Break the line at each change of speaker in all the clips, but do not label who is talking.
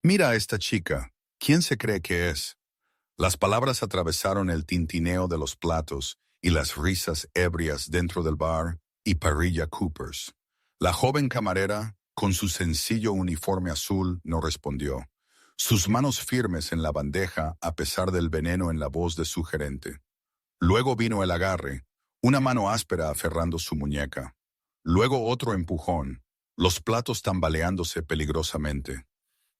Mira a esta chica. ¿Quién se cree que es? Las palabras atravesaron el tintineo de los platos y las risas ebrias dentro del bar y parrilla Coopers. La joven camarera, con su sencillo uniforme azul, no respondió. Sus manos firmes en la bandeja a pesar del veneno en la voz de su gerente. Luego vino el agarre, una mano áspera aferrando su muñeca. Luego otro empujón, los platos tambaleándose peligrosamente.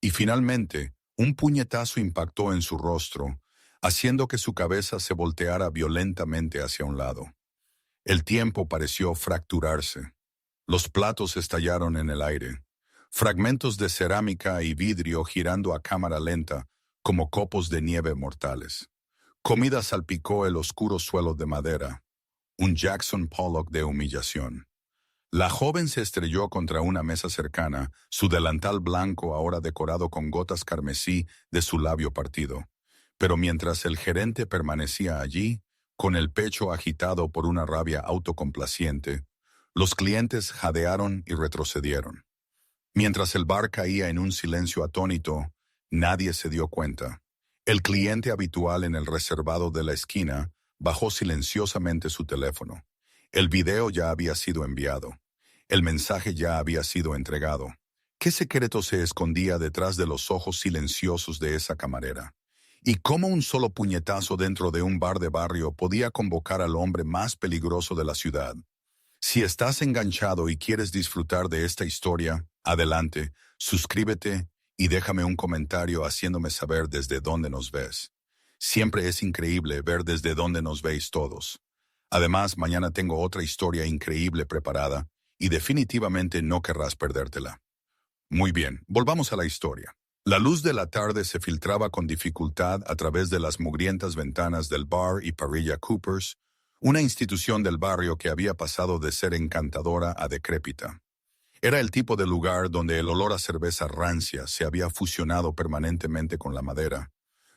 Y finalmente, un puñetazo impactó en su rostro, haciendo que su cabeza se volteara violentamente hacia un lado. El tiempo pareció fracturarse. Los platos estallaron en el aire. Fragmentos de cerámica y vidrio girando a cámara lenta, como copos de nieve mortales. Comida salpicó el oscuro suelo de madera. Un Jackson Pollock de humillación. La joven se estrelló contra una mesa cercana, su delantal blanco ahora decorado con gotas carmesí de su labio partido. Pero mientras el gerente permanecía allí, con el pecho agitado por una rabia autocomplaciente, los clientes jadearon y retrocedieron. Mientras el bar caía en un silencio atónito, nadie se dio cuenta. El cliente habitual en el reservado de la esquina bajó silenciosamente su teléfono. El video ya había sido enviado. El mensaje ya había sido entregado. ¿Qué secreto se escondía detrás de los ojos silenciosos de esa camarera? ¿Y cómo un solo puñetazo dentro de un bar de barrio podía convocar al hombre más peligroso de la ciudad? Si estás enganchado y quieres disfrutar de esta historia, adelante, suscríbete y déjame un comentario haciéndome saber desde dónde nos ves. Siempre es increíble ver desde dónde nos veis todos. Además, mañana tengo otra historia increíble preparada y definitivamente no querrás perdértela. Muy bien, volvamos a la historia. La luz de la tarde se filtraba con dificultad a través de las mugrientas ventanas del bar y parrilla Coopers, una institución del barrio que había pasado de ser encantadora a decrépita. Era el tipo de lugar donde el olor a cerveza rancia se había fusionado permanentemente con la madera,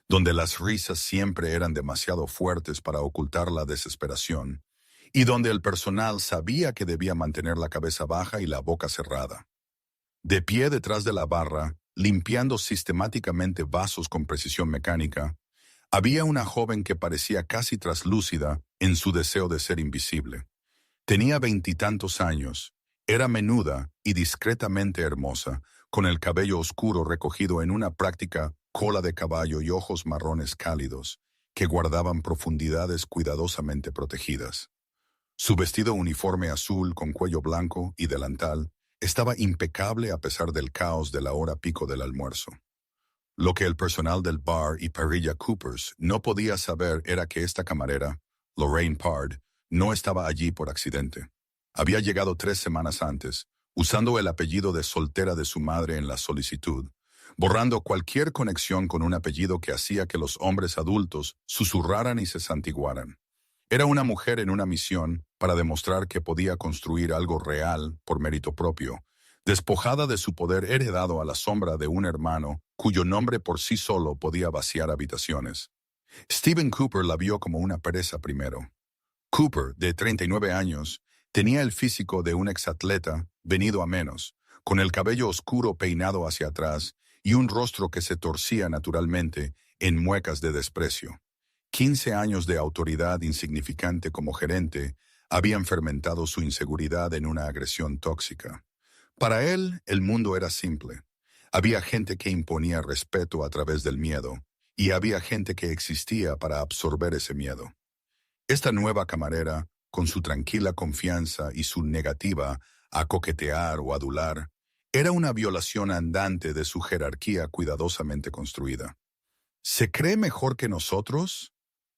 donde las risas siempre eran demasiado fuertes para ocultar la desesperación, y donde el personal sabía que debía mantener la cabeza baja y la boca cerrada. De pie detrás de la barra, limpiando sistemáticamente vasos con precisión mecánica, había una joven que parecía casi traslúcida en su deseo de ser invisible. Tenía 20 y tantos años, era menuda y discretamente hermosa, con el cabello oscuro recogido en una práctica cola de caballo y ojos marrones cálidos, que guardaban profundidades cuidadosamente protegidas. Su vestido uniforme azul con cuello blanco y delantal estaba impecable a pesar del caos de la hora pico del almuerzo. Lo que el personal del bar y parrilla Coopers no podía saber era que esta camarera, Lorraine Pard, no estaba allí por accidente. Había llegado 3 semanas antes, usando el apellido de soltera de su madre en la solicitud, borrando cualquier conexión con un apellido que hacía que los hombres adultos susurraran y se santiguaran. Era una mujer en una misión para demostrar que podía construir algo real por mérito propio, despojada de su poder heredado a la sombra de un hermano cuyo nombre por sí solo podía vaciar habitaciones. Stephen Cooper la vio como una presa primero. Cooper, de 39 años, tenía el físico de un exatleta venido a menos, con el cabello oscuro peinado hacia atrás y un rostro que se torcía naturalmente en muecas de desprecio. 15 años de autoridad insignificante como gerente habían fermentado su inseguridad en una agresión tóxica. Para él, el mundo era simple. Había gente que imponía respeto a través del miedo, y había gente que existía para absorber ese miedo. Esta nueva camarera, con su tranquila confianza y su negativa a coquetear o adular, era una violación andante de su jerarquía cuidadosamente construida. ¿Se cree mejor que nosotros?,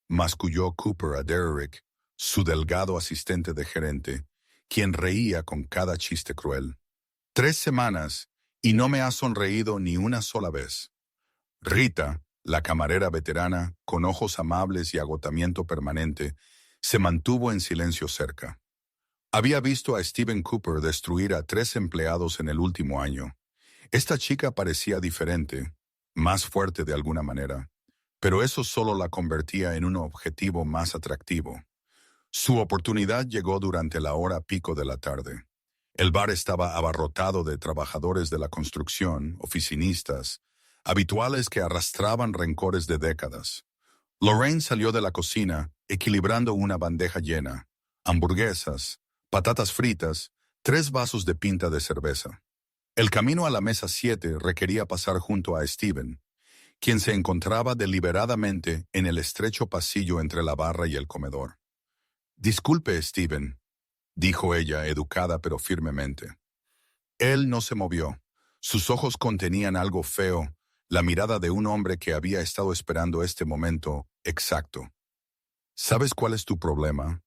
masculló Cooper a Derrick, su delgado asistente de gerente, quien reía con cada chiste cruel. 3 semanas, y no me ha sonreído ni una sola vez. Rita, la camarera veterana, con ojos amables y agotamiento permanente, se mantuvo en silencio cerca. Había visto a Stephen Cooper destruir a 3 empleados en el último año. Esta chica parecía diferente, más fuerte de alguna manera, pero eso solo la convertía en un objetivo más atractivo. Su oportunidad llegó durante la hora pico de la tarde. El bar estaba abarrotado de trabajadores de la construcción, oficinistas, habituales que arrastraban rencores de décadas. Lorraine salió de la cocina, equilibrando una bandeja llena, hamburguesas, patatas fritas, 3 vasos de pinta de cerveza. El camino a la mesa 7 requería pasar junto a Steven, quien se encontraba deliberadamente en el estrecho pasillo entre la barra y el comedor. «Disculpe, Steven», dijo ella, educada pero firmemente. Él no se movió. Sus ojos contenían algo feo, la mirada de un hombre que había estado esperando este momento exacto. «¿Sabes cuál es tu problema?»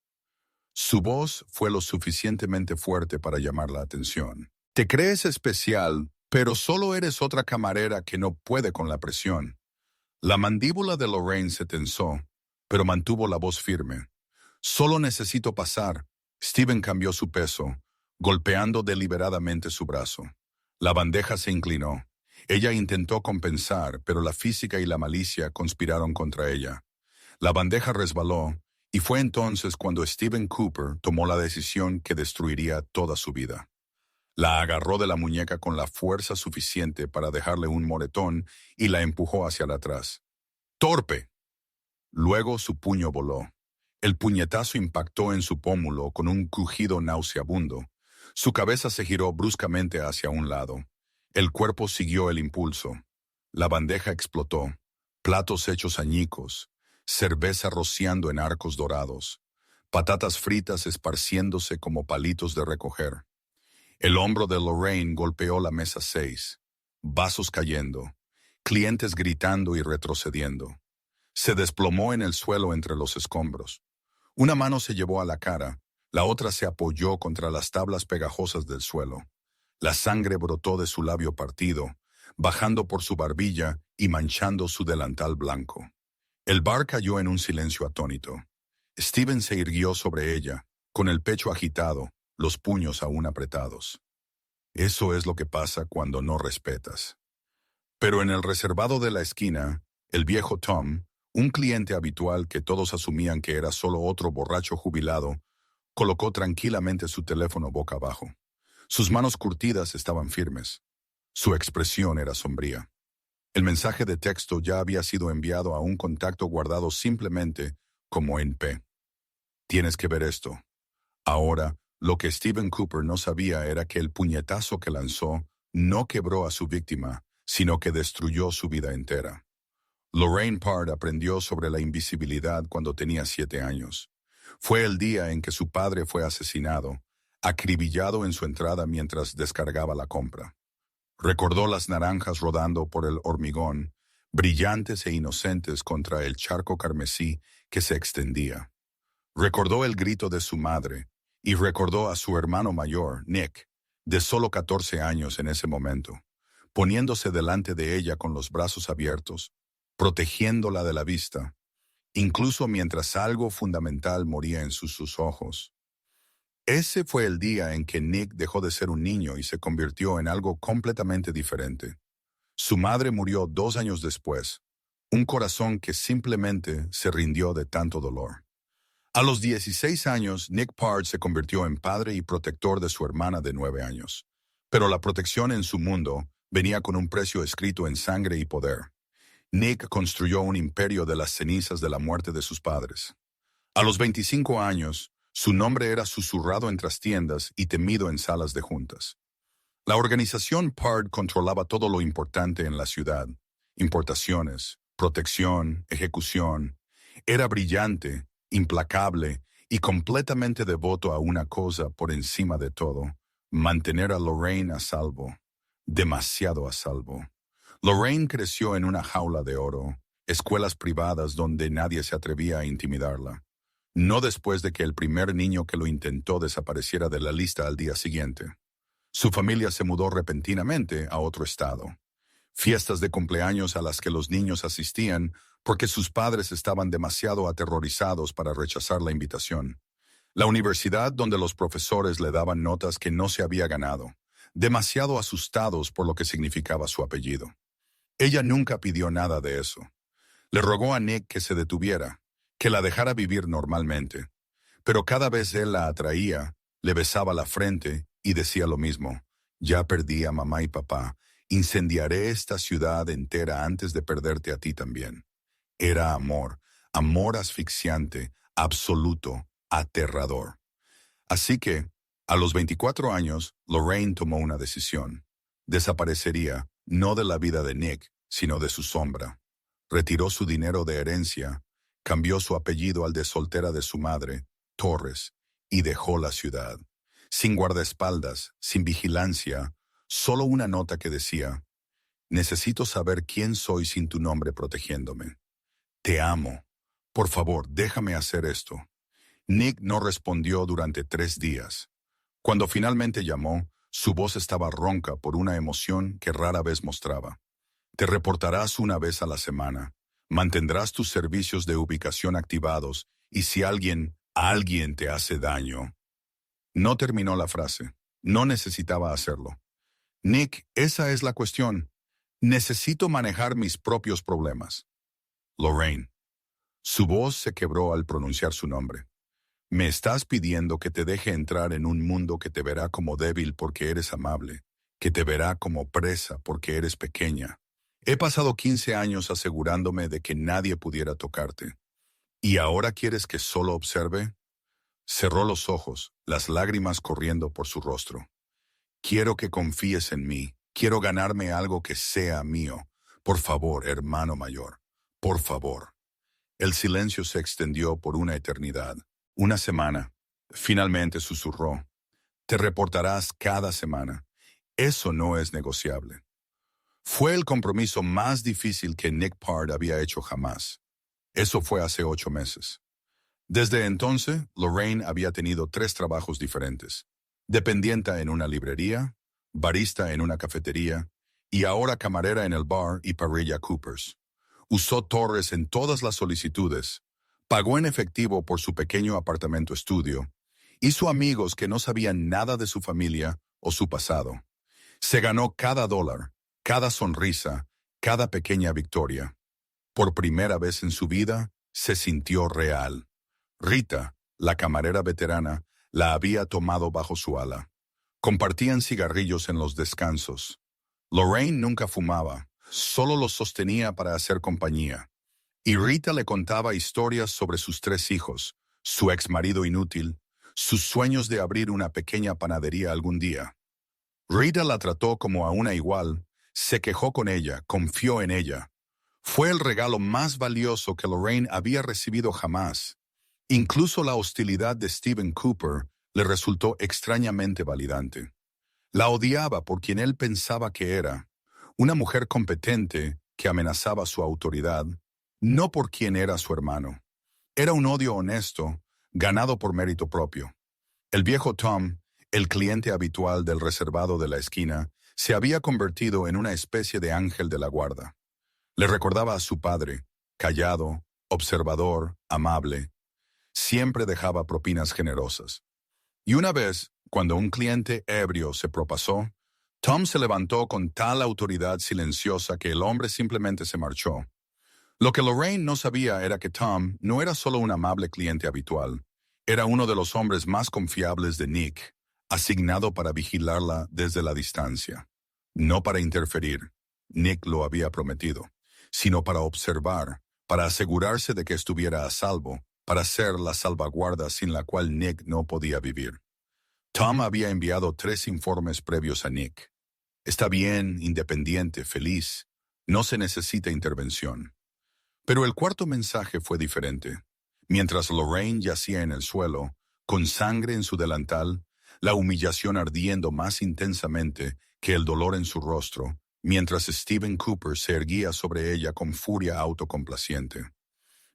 Su voz fue lo suficientemente fuerte para llamar la atención. «Te crees especial, pero solo eres otra camarera que no puede con la presión». La mandíbula de Lorraine se tensó, pero mantuvo la voz firme. «Solo necesito pasar». Steven cambió su peso, golpeando deliberadamente su brazo. La bandeja se inclinó. Ella intentó compensar, pero la física y la malicia conspiraron contra ella. La bandeja resbaló, y fue entonces cuando Steven Cooper tomó la decisión que destruiría toda su vida. La agarró de la muñeca con la fuerza suficiente para dejarle un moretón y la empujó hacia atrás. «¡Torpe!». Luego su puño voló. El puñetazo impactó en su pómulo con un crujido nauseabundo. Su cabeza se giró bruscamente hacia un lado. El cuerpo siguió el impulso. La bandeja explotó. Platos hechos añicos, cerveza rociando en arcos dorados, patatas fritas esparciéndose como palitos de recoger. El hombro de Lorraine golpeó la mesa 6. Vasos cayendo, clientes gritando y retrocediendo. Se desplomó en el suelo entre los escombros. Una mano se llevó a la cara, la otra se apoyó contra las tablas pegajosas del suelo. La sangre brotó de su labio partido, bajando por su barbilla y manchando su delantal blanco. El bar cayó en un silencio atónito. Steven se irguió sobre ella, con el pecho agitado, los puños aún apretados. Eso es lo que pasa cuando no respetas. Pero en el reservado de la esquina, el viejo Tom, un cliente habitual que todos asumían que era solo otro borracho jubilado, colocó tranquilamente su teléfono boca abajo. Sus manos curtidas estaban firmes. Su expresión era sombría. El mensaje de texto ya había sido enviado a un contacto guardado simplemente como en P. «Tienes que ver esto». Ahora, lo que Steven Cooper no sabía era que el puñetazo que lanzó no quebró a su víctima, sino que destruyó su vida entera. Lorraine Pard aprendió sobre la invisibilidad cuando tenía 7 años. Fue el día en que su padre fue asesinado, acribillado en su entrada mientras descargaba la compra. Recordó las naranjas rodando por el hormigón, brillantes e inocentes contra el charco carmesí que se extendía. Recordó el grito de su madre y recordó a su hermano mayor, Nick, de solo 14 años en ese momento, poniéndose delante de ella con los brazos abiertos, protegiéndola de la vista, incluso mientras algo fundamental moría en sus ojos. Ese fue el día en que Nick dejó de ser un niño y se convirtió en algo completamente diferente. Su madre murió 2 años después, un corazón que simplemente se rindió de tanto dolor. A los 16 años, Nick Pard se convirtió en padre y protector de su hermana de 9 años. Pero la protección en su mundo venía con un precio escrito en sangre y poder. Nick construyó un imperio de las cenizas de la muerte de sus padres. A los 25 años, su nombre era susurrado en trastiendas y temido en salas de juntas. La organización Pard controlaba todo lo importante en la ciudad: importaciones, protección, ejecución. Era brillante, implacable y completamente devoto a una cosa por encima de todo: mantener a Lorraine a salvo. Demasiado a salvo. Lorraine creció en una jaula de oro, escuelas privadas donde nadie se atrevía a intimidarla. No después de que el primer niño que lo intentó desapareciera de la lista al día siguiente. Su familia se mudó repentinamente a otro estado. Fiestas de cumpleaños a las que los niños asistían porque sus padres estaban demasiado aterrorizados para rechazar la invitación. La universidad donde los profesores le daban notas que no se había ganado, demasiado asustados por lo que significaba su apellido. Ella nunca pidió nada de eso. Le rogó a Nick que se detuviera, que la dejara vivir normalmente. Pero cada vez él la atraía, le besaba la frente y decía lo mismo: «Ya perdí a mamá y papá. Incendiaré esta ciudad entera antes de perderte a ti también. Era amor, amor asfixiante, absoluto, aterrador. Así que, a los 24 años, Lorraine tomó una decisión. Desaparecería, no de la vida de Nick, sino de su sombra. Retiró su dinero de herencia, cambió su apellido al de soltera de su madre, Torres, y dejó la ciudad. Sin guardaespaldas, sin vigilancia, solo una nota que decía: necesito saber quién soy sin tu nombre protegiéndome. Te amo. Por favor, déjame hacer esto. Nick no respondió durante 3 días. Cuando finalmente llamó, su voz estaba ronca por una emoción que rara vez mostraba. Te reportarás una vez a la semana. Mantendrás tus servicios de ubicación activados y si alguien te hace daño. No terminó la frase. No necesitaba hacerlo. Nick, esa es la cuestión. Necesito manejar mis propios problemas. Lorraine. Su voz se quebró al pronunciar su nombre. Me estás pidiendo que te deje entrar en un mundo que te verá como débil porque eres amable, que te verá como presa porque eres pequeña. He pasado 15 años asegurándome de que nadie pudiera tocarte. ¿Y ahora quieres que solo observe? Cerró los ojos, las lágrimas corriendo por su rostro. Quiero que confíes en mí. Quiero ganarme algo que sea mío. Por favor, hermano mayor. Por favor. El silencio se extendió por una eternidad. Una semana. Finalmente susurró. Te reportarás cada semana. Eso no es negociable. Fue el compromiso más difícil que Nick Parr había hecho jamás. Eso fue hace 8 meses. Desde entonces, Lorraine había tenido 3 trabajos diferentes. Dependienta en una librería, barista en una cafetería y ahora camarera en el bar y parrilla Coopers. Usó Torres en todas las solicitudes, pagó en efectivo por su pequeño apartamento estudio, hizo amigos que no sabían nada de su familia o su pasado. Se ganó cada dólar, cada sonrisa, cada pequeña victoria. Por primera vez en su vida, se sintió real. Rita, la camarera veterana, la había tomado bajo su ala. Compartían cigarrillos en los descansos. Lorraine nunca fumaba, solo los sostenía para hacer compañía. Y Rita le contaba historias sobre sus 3 hijos, su exmarido inútil, sus sueños de abrir una pequeña panadería algún día. Rita la trató como a una igual, se quejó con ella, confió en ella. Fue el regalo más valioso que Lorraine había recibido jamás. Incluso la hostilidad de Stephen Cooper le resultó extrañamente validante. La odiaba por quien él pensaba que era, una mujer competente que amenazaba su autoridad, no por quien era su hermano. Era un odio honesto, ganado por mérito propio. El viejo Tom, el cliente habitual del reservado de la esquina, se había convertido en una especie de ángel de la guarda. Le recordaba a su padre, callado, observador, amable. Siempre dejaba propinas generosas. Y una vez, cuando un cliente ebrio se propasó, Tom se levantó con tal autoridad silenciosa que el hombre simplemente se marchó. Lo que Lorraine no sabía era que Tom no era solo un amable cliente habitual, era uno de los hombres más confiables de Nick, asignado para vigilarla desde la distancia. No para interferir, Nick lo había prometido, sino para observar, para asegurarse de que estuviera a salvo, para ser la salvaguarda sin la cual Nick no podía vivir. Tom había enviado 3 informes previos a Nick. Está bien, independiente, feliz. No se necesita intervención. Pero el cuarto mensaje fue diferente. Mientras Lorraine yacía en el suelo, con sangre en su delantal, la humillación ardiendo más intensamente que el dolor en su rostro, mientras Stephen Cooper se erguía sobre ella con furia autocomplaciente.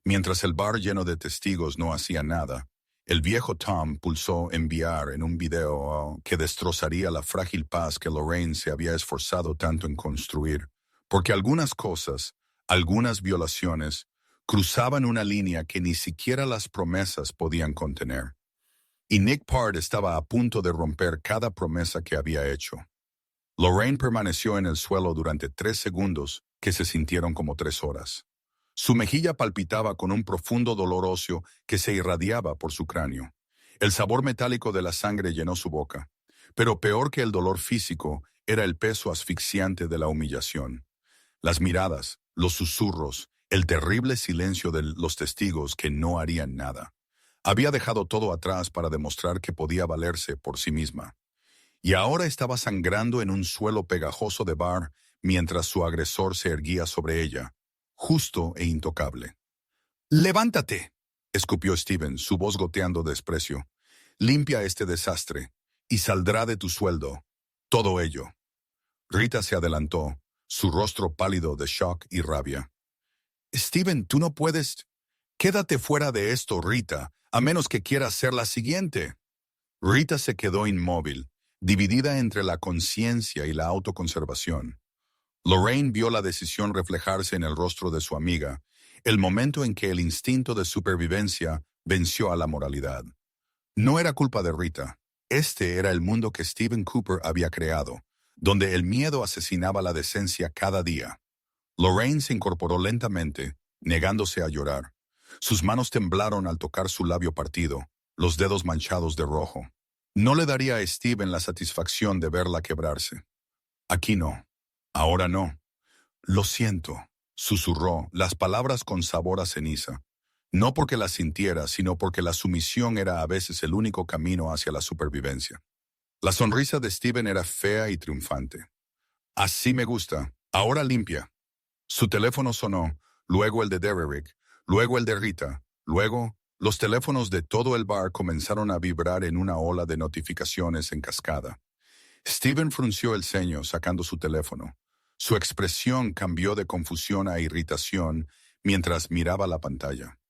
Mientras el bar lleno de testigos no hacía nada, el viejo Tom pulsó enviar en un video que destrozaría la frágil paz que Lorraine se había esforzado tanto en construir, porque algunas cosas, algunas violaciones, cruzaban una línea que ni siquiera las promesas podían contener. Y Nick Parr estaba a punto de romper cada promesa que había hecho. Lorraine permaneció en el suelo durante 3 segundos que se sintieron como 3 horas. Su mejilla palpitaba con un profundo dolor óseo que se irradiaba por su cráneo. El sabor metálico de la sangre llenó su boca. Pero peor que el dolor físico era el peso asfixiante de la humillación. Las miradas, los susurros, el terrible silencio de los testigos que no harían nada. Había dejado todo atrás para demostrar que podía valerse por sí misma. Y ahora estaba sangrando en un suelo pegajoso de bar mientras su agresor se erguía sobre ella, justo e intocable. «¡Levántate!», escupió Steven, su voz goteando desprecio. «Limpia este desastre, y saldrá de tu sueldo. Todo ello». Rita se adelantó, su rostro pálido de shock y rabia. «Steven, tú no puedes...». «Quédate fuera de esto, Rita, a menos que quieras ser la siguiente». Rita se quedó inmóvil, dividida entre la conciencia y la autoconservación. Lorraine vio la decisión reflejarse en el rostro de su amiga, el momento en que el instinto de supervivencia venció a la moralidad. No era culpa de Rita. Este era el mundo que Steven Cooper había creado, donde el miedo asesinaba la decencia cada día. Lorraine se incorporó lentamente, negándose a llorar. Sus manos temblaron al tocar su labio partido, los dedos manchados de rojo. No le daría a Steven la satisfacción de verla quebrarse. «Aquí no. Ahora no». «Lo siento», susurró, las palabras con sabor a ceniza. No porque las sintiera, sino porque la sumisión era a veces el único camino hacia la supervivencia. La sonrisa de Steven era fea y triunfante. «Así me gusta. Ahora limpia». Su teléfono sonó, luego el de Derrick, luego el de Rita, luego... Los teléfonos de todo el bar comenzaron a vibrar en una ola de notificaciones en cascada. Steven frunció el ceño sacando su teléfono. Su expresión cambió de confusión a irritación mientras miraba la pantalla.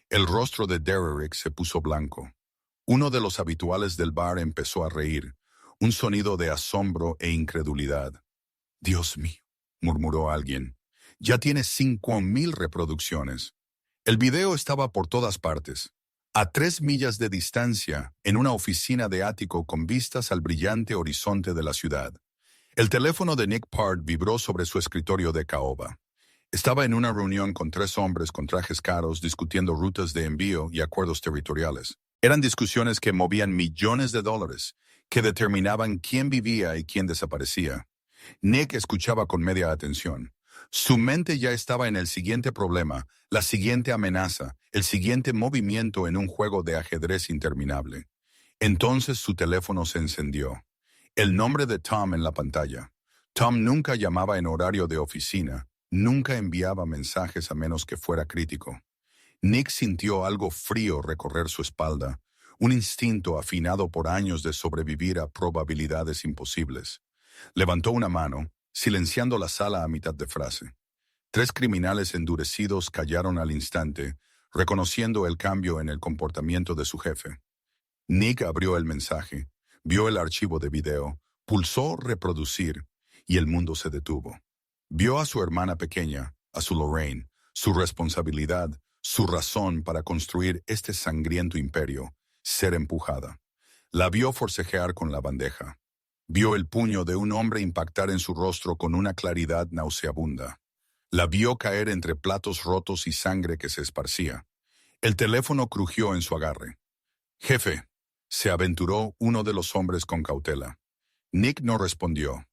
El rostro de Derrick se puso blanco. Uno de los habituales del bar empezó a reír, un sonido de asombro e incredulidad. «Dios mío», murmuró alguien. «Ya tiene 5,000 reproducciones». El video estaba por todas partes. A 3 millas de distancia, en una oficina de ático con vistas al brillante horizonte de la ciudad. El teléfono de Nick Part vibró sobre su escritorio de caoba. Estaba en una reunión con 3 hombres con trajes caros discutiendo rutas de envío y acuerdos territoriales. Eran discusiones que movían millones de dólares, que determinaban quién vivía y quién desaparecía. Nick escuchaba con media atención. Su mente ya estaba en el siguiente problema, la siguiente amenaza, el siguiente movimiento en un juego de ajedrez interminable. Entonces su teléfono se encendió. El nombre de Tom en la pantalla. Tom nunca llamaba en horario de oficina, nunca enviaba mensajes a menos que fuera crítico. Nick sintió algo frío recorrer su espalda, un instinto afinado por años de sobrevivir a probabilidades imposibles. Levantó una mano, silenciando la sala a mitad de frase. 3 criminales endurecidos callaron al instante, reconociendo el cambio en el comportamiento de su jefe. Nick abrió el mensaje, vio el archivo de video, pulsó reproducir, y el mundo se detuvo. Vio a su hermana pequeña, a su Lorraine, su responsabilidad, su razón para construir este sangriento imperio, ser empujada. La vio forcejear con la bandeja. Vio el puño de un hombre impactar en su rostro con una claridad nauseabunda. La vio caer entre platos rotos y sangre que se esparcía. El teléfono crujió en su agarre. «Jefe», se aventuró uno de los hombres con cautela. Nick no respondió.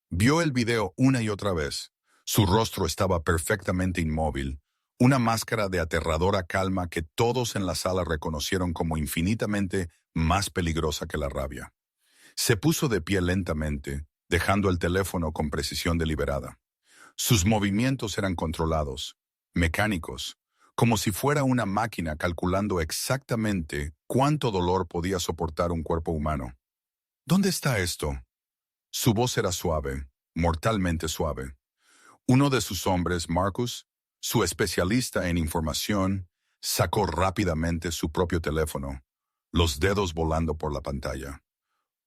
Vio el video una y otra vez. Su rostro estaba perfectamente inmóvil, una máscara de aterradora calma que todos en la sala reconocieron como infinitamente más peligrosa que la rabia. Se puso de pie lentamente, dejando el teléfono con precisión deliberada. Sus movimientos eran controlados, mecánicos, como si fuera una máquina calculando exactamente cuánto dolor podía soportar un cuerpo humano. «¿Dónde está esto?». Su voz era suave, mortalmente suave. Uno de sus hombres, Marcus, su especialista en información, sacó rápidamente su propio teléfono, los dedos volando por la pantalla.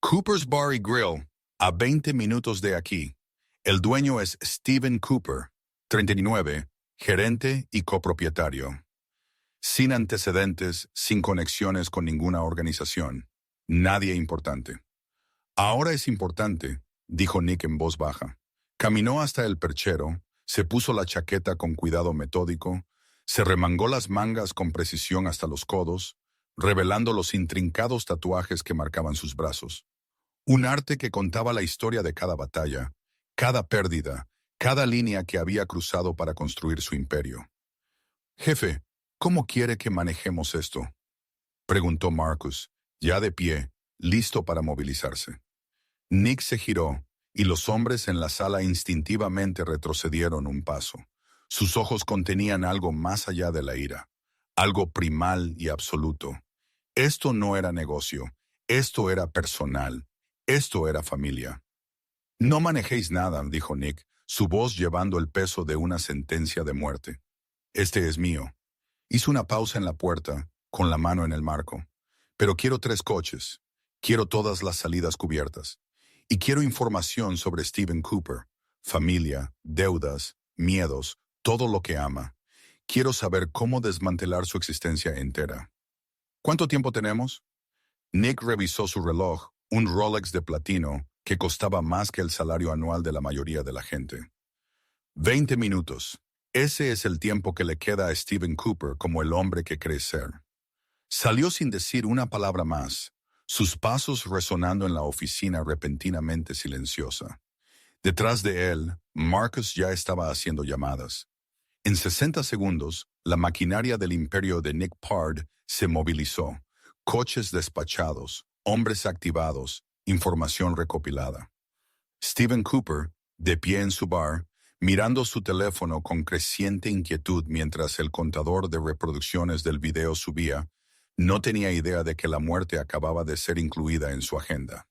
«Cooper's Bar y Grill, a 20 minutos de aquí. El dueño es Steven Cooper, 39, gerente y copropietario. Sin antecedentes, sin conexiones con ninguna organización. Nadie importante». «Ahora es importante», dijo Nick en voz baja. Caminó hasta el perchero, se puso la chaqueta con cuidado metódico, se remangó las mangas con precisión hasta los codos, revelando los intrincados tatuajes que marcaban sus brazos. Un arte que contaba la historia de cada batalla, cada pérdida, cada línea que había cruzado para construir su imperio. Jefe, ¿cómo quiere que manejemos esto?, preguntó Marcus, ya de pie, listo para movilizarse. Nick se giró, y los hombres en la sala instintivamente retrocedieron un paso. Sus ojos contenían algo más allá de la ira, algo primal y absoluto. Esto no era negocio, esto era personal, esto era familia. No manejéis nada, dijo Nick, su voz llevando el peso de una sentencia de muerte. Este es mío. Hizo una pausa en la puerta, con la mano en el marco. Pero quiero 3 coches. Quiero todas las salidas cubiertas. Y quiero información sobre Stephen Cooper. Familia, deudas, miedos, todo lo que ama. Quiero saber cómo desmantelar su existencia entera. ¿Cuánto tiempo tenemos? Nick revisó su reloj, un Rolex de platino, que costaba más que el salario anual de la mayoría de la gente. 20 minutos. Ese es el tiempo que le queda a Stephen Cooper como el hombre que cree ser. Salió sin decir una palabra más, sus pasos resonando en la oficina repentinamente silenciosa. Detrás de él, Marcus ya estaba haciendo llamadas. En 60 segundos, la maquinaria del imperio de Nick Pard se movilizó. Coches despachados, hombres activados, información recopilada. Stephen Cooper, de pie en su bar, mirando su teléfono con creciente inquietud mientras el contador de reproducciones del video subía, no tenía idea de que la muerte acababa de ser incluida en su agenda.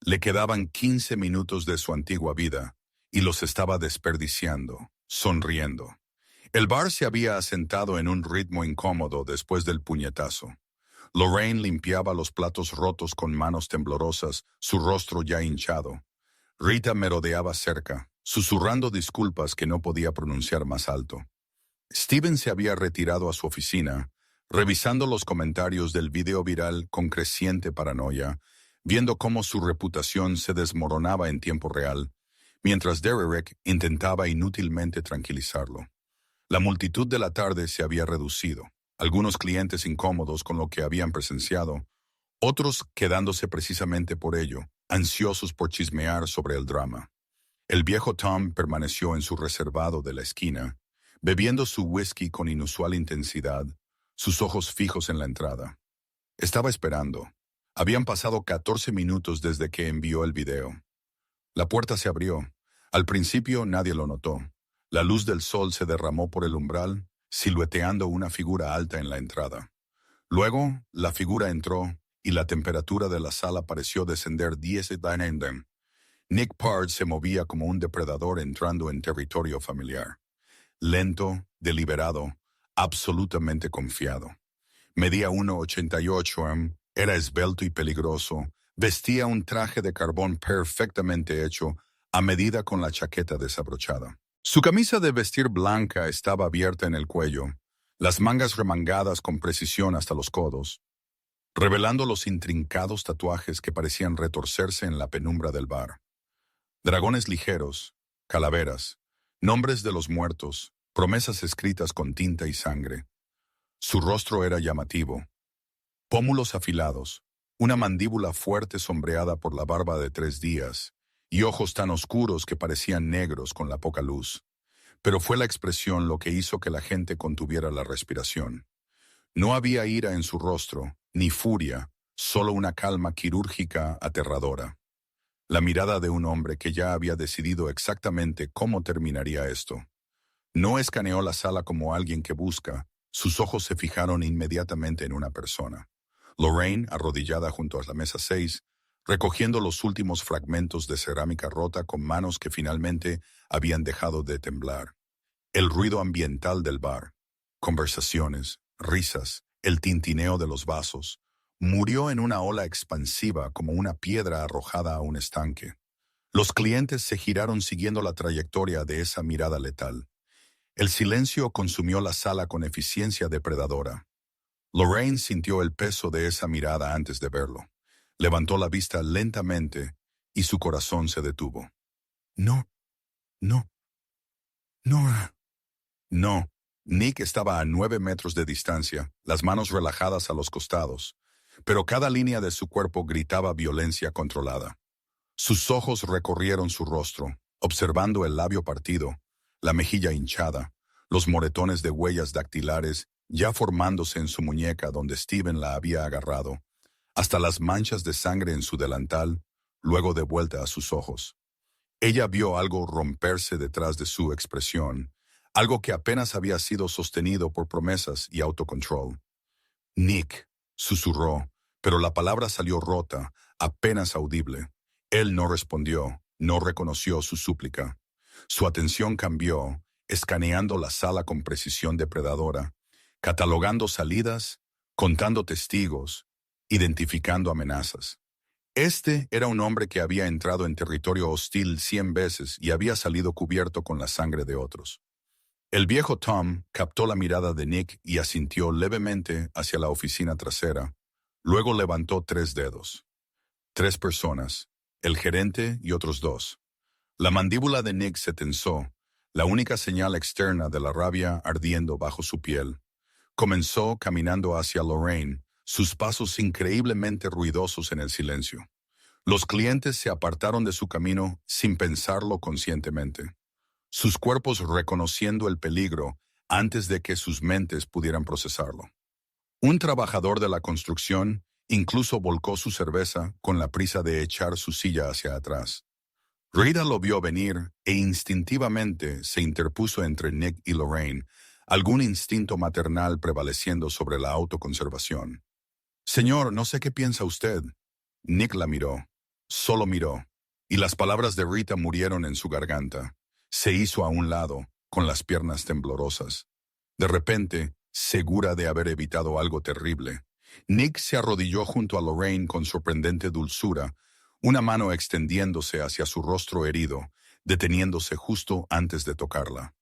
Le quedaban 15 minutos de su antigua vida, y los estaba desperdiciando, sonriendo. El bar se había asentado en un ritmo incómodo después del puñetazo. Lorraine limpiaba los platos rotos con manos temblorosas, su rostro ya hinchado. Rita merodeaba cerca, susurrando disculpas que no podía pronunciar más alto. Steven se había retirado a su oficina, revisando los comentarios del video viral con creciente paranoia, viendo cómo su reputación se desmoronaba en tiempo real, mientras Derek intentaba inútilmente tranquilizarlo. La multitud de la tarde se había reducido, algunos clientes incómodos con lo que habían presenciado, otros quedándose precisamente por ello, ansiosos por chismear sobre el drama. El viejo Tom permaneció en su reservado de la esquina, bebiendo su whisky con inusual intensidad, sus ojos fijos en la entrada. Estaba esperando. Habían pasado 14 minutos desde que envió el video. La puerta se abrió. Al principio nadie lo notó. La luz del sol se derramó por el umbral, silueteando una figura alta en la entrada. Luego, la figura entró, y la temperatura de la sala pareció descender 10 grados. Nick Pard se movía como un depredador entrando en territorio familiar. Lento, deliberado, absolutamente confiado. Medía 1,88, era esbelto y peligroso, vestía un traje de carbón perfectamente hecho, a medida con la chaqueta desabrochada. Su camisa de vestir blanca estaba abierta en el cuello, las mangas remangadas con precisión hasta los codos, revelando los intrincados tatuajes que parecían retorcerse en la penumbra del bar. Dragones ligeros, calaveras, nombres de los muertos, promesas escritas con tinta y sangre. Su rostro era llamativo. Pómulos afilados, una mandíbula fuerte sombreada por la barba de 3 días, y ojos tan oscuros que parecían negros con la poca luz. Pero fue la expresión lo que hizo que la gente contuviera la respiración. No había ira en su rostro, ni furia, solo una calma quirúrgica aterradora. La mirada de un hombre que ya había decidido exactamente cómo terminaría esto. No escaneó la sala como alguien que busca, sus ojos se fijaron inmediatamente en una persona. Lorraine, arrodillada junto a la mesa 6, recogiendo los últimos fragmentos de cerámica rota con manos que finalmente habían dejado de temblar. El ruido ambiental del bar, conversaciones, risas, el tintineo de los vasos, murió en una ola expansiva como una piedra arrojada a un estanque. Los clientes se giraron siguiendo la trayectoria de esa mirada letal. El silencio consumió la sala con eficiencia depredadora. Lorraine sintió el peso de esa mirada antes de verlo. Levantó la vista lentamente y su corazón se detuvo. No, no, no, no. Nick estaba a 9 metros de distancia, las manos relajadas a los costados, pero cada línea de su cuerpo gritaba violencia controlada. Sus ojos recorrieron su rostro, observando el labio partido, la mejilla hinchada, los moretones de huellas dactilares ya formándose en su muñeca donde Steven la había agarrado, hasta las manchas de sangre en su delantal, luego de vuelta a sus ojos. Ella vio algo romperse detrás de su expresión, algo que apenas había sido sostenido por promesas y autocontrol. Nick, susurró, pero la palabra salió rota, apenas audible. Él no respondió, no reconoció su súplica. Su atención cambió, escaneando la sala con precisión depredadora, catalogando salidas, contando testigos, identificando amenazas. Este era un hombre que había entrado en territorio hostil 100 veces y había salido cubierto con la sangre de otros. El viejo Tom captó la mirada de Nick y asintió levemente hacia la oficina trasera. Luego levantó 3 dedos. 3 personas, el gerente y otros 2. La mandíbula de Nick se tensó, la única señal externa de la rabia ardiendo bajo su piel. Comenzó caminando hacia Lorraine, sus pasos increíblemente ruidosos en el silencio. Los clientes se apartaron de su camino sin pensarlo conscientemente, sus cuerpos reconociendo el peligro antes de que sus mentes pudieran procesarlo. Un trabajador de la construcción incluso volcó su cerveza con la prisa de echar su silla hacia atrás. Rita lo vio venir e instintivamente se interpuso entre Nick y Lorraine, algún instinto maternal prevaleciendo sobre la autoconservación. «Señor, no sé qué piensa usted». Nick la miró, solo miró, y las palabras de Rita murieron en su garganta. Se hizo a un lado, con las piernas temblorosas. De repente, segura de haber evitado algo terrible, Nick se arrodilló junto a Lorraine con sorprendente dulzura, una mano extendiéndose hacia su rostro herido, deteniéndose justo antes de tocarla.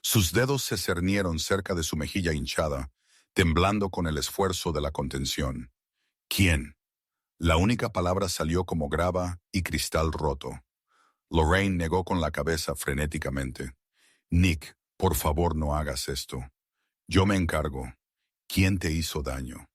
Sus dedos se cernieron cerca de su mejilla hinchada, temblando con el esfuerzo de la contención. «¿Quién?». La única palabra salió como grava y cristal roto. Lorraine negó con la cabeza frenéticamente. «Nick, por favor no hagas esto. Yo me encargo. ¿Quién te hizo daño?».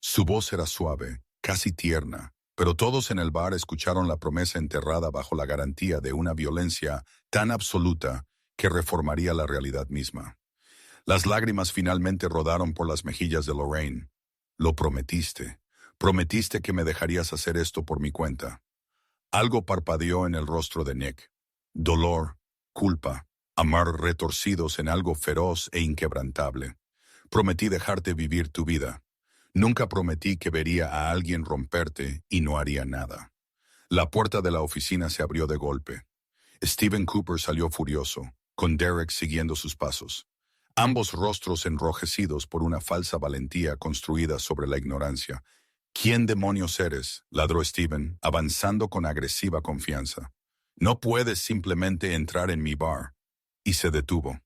Su voz era suave, casi tierna, pero todos en el bar escucharon la promesa enterrada bajo la garantía de una violencia tan absoluta que reformaría la realidad misma. Las lágrimas finalmente rodaron por las mejillas de Lorraine. «Lo prometiste. Prometiste que me dejarías hacer esto por mi cuenta». Algo parpadeó en el rostro de Nick. Dolor, culpa, amar retorcidos en algo feroz e inquebrantable. «Prometí dejarte vivir tu vida. Nunca prometí que vería a alguien romperte y no haría nada». La puerta de la oficina se abrió de golpe. Steven Cooper salió furioso, con Derek siguiendo sus pasos. Ambos rostros enrojecidos por una falsa valentía construida sobre la ignorancia. «¿Quién demonios eres?», ladró Steven, avanzando con agresiva confianza. «No puedes simplemente entrar en mi bar». Y se detuvo.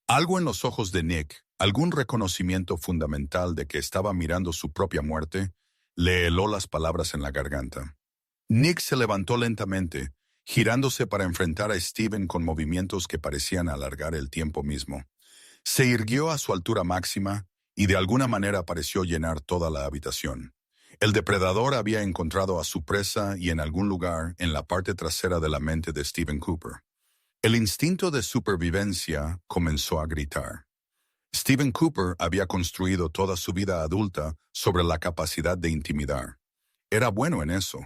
Algo en los ojos de Nick, algún reconocimiento fundamental de que estaba mirando su propia muerte, le heló las palabras en la garganta. Nick se levantó lentamente, girándose para enfrentar a Steven con movimientos que parecían alargar el tiempo mismo. Se irguió a su altura máxima y de alguna manera pareció llenar toda la habitación. El depredador había encontrado a su presa y en algún lugar en la parte trasera de la mente de Steven Cooper. El instinto de supervivencia comenzó a gritar. Steven Cooper había construido toda su vida adulta sobre la capacidad de intimidar. Era bueno en eso.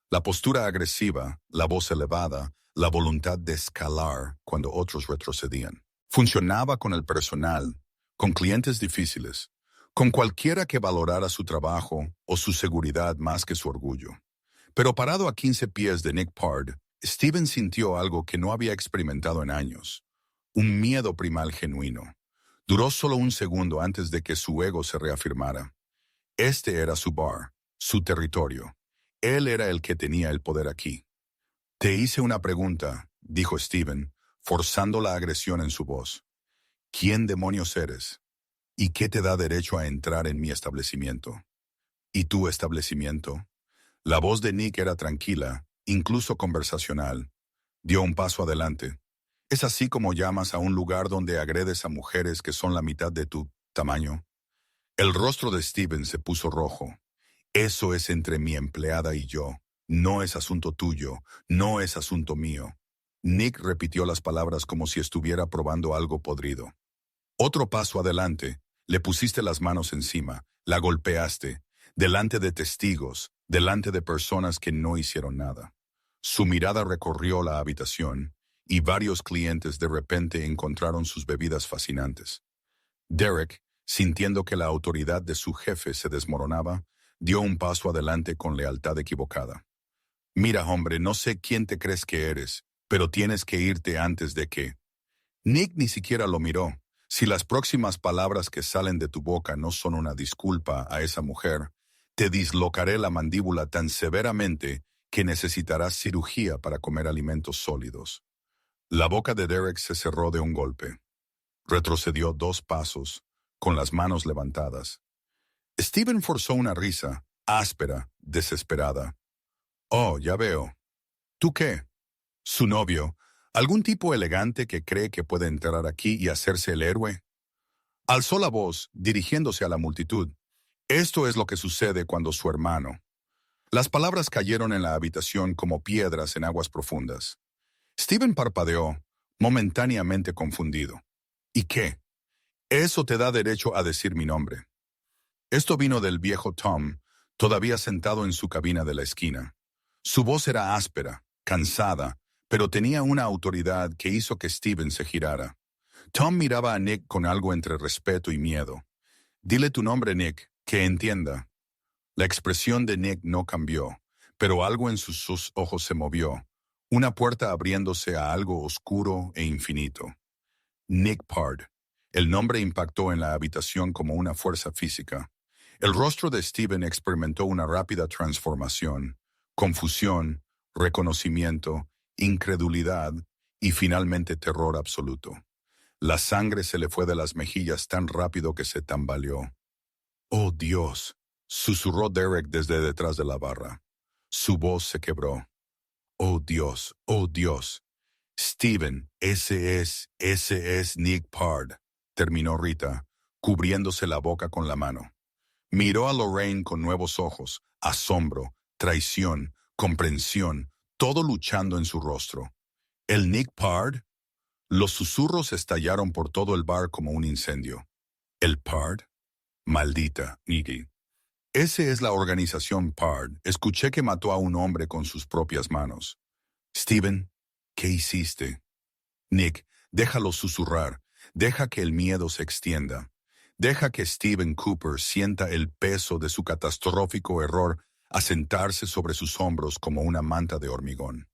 La postura agresiva, la voz elevada, la voluntad de escalar cuando otros retrocedían. Funcionaba con el personal, con clientes difíciles, con cualquiera que valorara su trabajo o su seguridad más que su orgullo. Pero parado a 15 pies de Nick Pard, Steven sintió algo que no había experimentado en años. Un miedo primal genuino. Duró solo un segundo antes de que su ego se reafirmara. Este era su bar, su territorio. Él era el que tenía el poder aquí. «Te hice una pregunta», dijo Steven, forzando la agresión en su voz. «¿Quién demonios eres? ¿Y qué te da derecho a entrar en mi establecimiento?». «¿Y tu establecimiento?». La voz de Nick era tranquila, incluso conversacional. Dio un paso adelante. «¿Es así como llamas a un lugar donde agredes a mujeres que son la mitad de tu tamaño?». El rostro de Steven se puso rojo. «Eso es entre mi empleada y yo, No es asunto tuyo, no es asunto mío. Nick repitió las palabras como si estuviera probando algo podrido. Otro paso adelante, le pusiste las manos encima, la golpeaste, delante de testigos, delante de personas que no hicieron nada. Su mirada recorrió la habitación, y varios clientes de repente encontraron sus bebidas fascinantes. Derek, sintiendo que la autoridad de su jefe se desmoronaba, dio un paso adelante con lealtad equivocada. Mira, hombre, no sé quién te crees que eres, pero tienes que irte antes de que... Nick ni siquiera lo miró. Si las próximas palabras que salen de tu boca no son una disculpa a esa mujer, te dislocaré la mandíbula tan severamente que necesitarás cirugía para comer alimentos sólidos. La boca de Derek se cerró de un golpe. Retrocedió 2 pasos, con las manos levantadas. Steven forzó una risa, áspera, desesperada. Oh, ya veo. ¿Tú qué? ¿Su novio? ¿Algún tipo elegante que cree que puede entrar aquí y hacerse el héroe? Alzó la voz, dirigiéndose a la multitud. Esto es lo que sucede cuando su hermano... Las palabras cayeron en la habitación como piedras en aguas profundas. Steven parpadeó, momentáneamente confundido. ¿Y qué? Eso te da derecho a decir mi nombre. Esto vino del viejo Tom, todavía sentado en su cabina de la esquina. Su voz era áspera, cansada, pero tenía una autoridad que hizo que Steven se girara. Tom miraba a Nick con algo entre respeto y miedo. Dile tu nombre, Nick, que entienda. La expresión de Nick no cambió, pero algo en sus ojos se movió, una puerta abriéndose a algo oscuro e infinito. Nick Pard. El nombre impactó en la habitación como una fuerza física. El rostro de Steven experimentó una rápida transformación, confusión, reconocimiento, incredulidad y finalmente terror absoluto. La sangre se le fue de las mejillas tan rápido que se tambaleó. «Oh, Dios», susurró Derek desde detrás de la barra. Su voz se quebró. «Oh, Dios, oh, Dios». «Steven, ese es Nick Pard», terminó Rita, cubriéndose la boca con la mano. Miró a Lorraine con nuevos ojos, asombro, traición, comprensión, todo luchando en su rostro. ¿El Nick Pard? Los susurros estallaron por todo el bar como un incendio. ¿El Pard? Maldita, Nicky. Ese es la organización Pard. Escuché que mató a un hombre con sus propias manos. Steven, ¿qué hiciste? Nick, déjalo susurrar. Deja que el miedo se extienda. Deja que Steven Cooper sienta el peso de su catastrófico error asentarse sobre sus hombros como una manta de hormigón.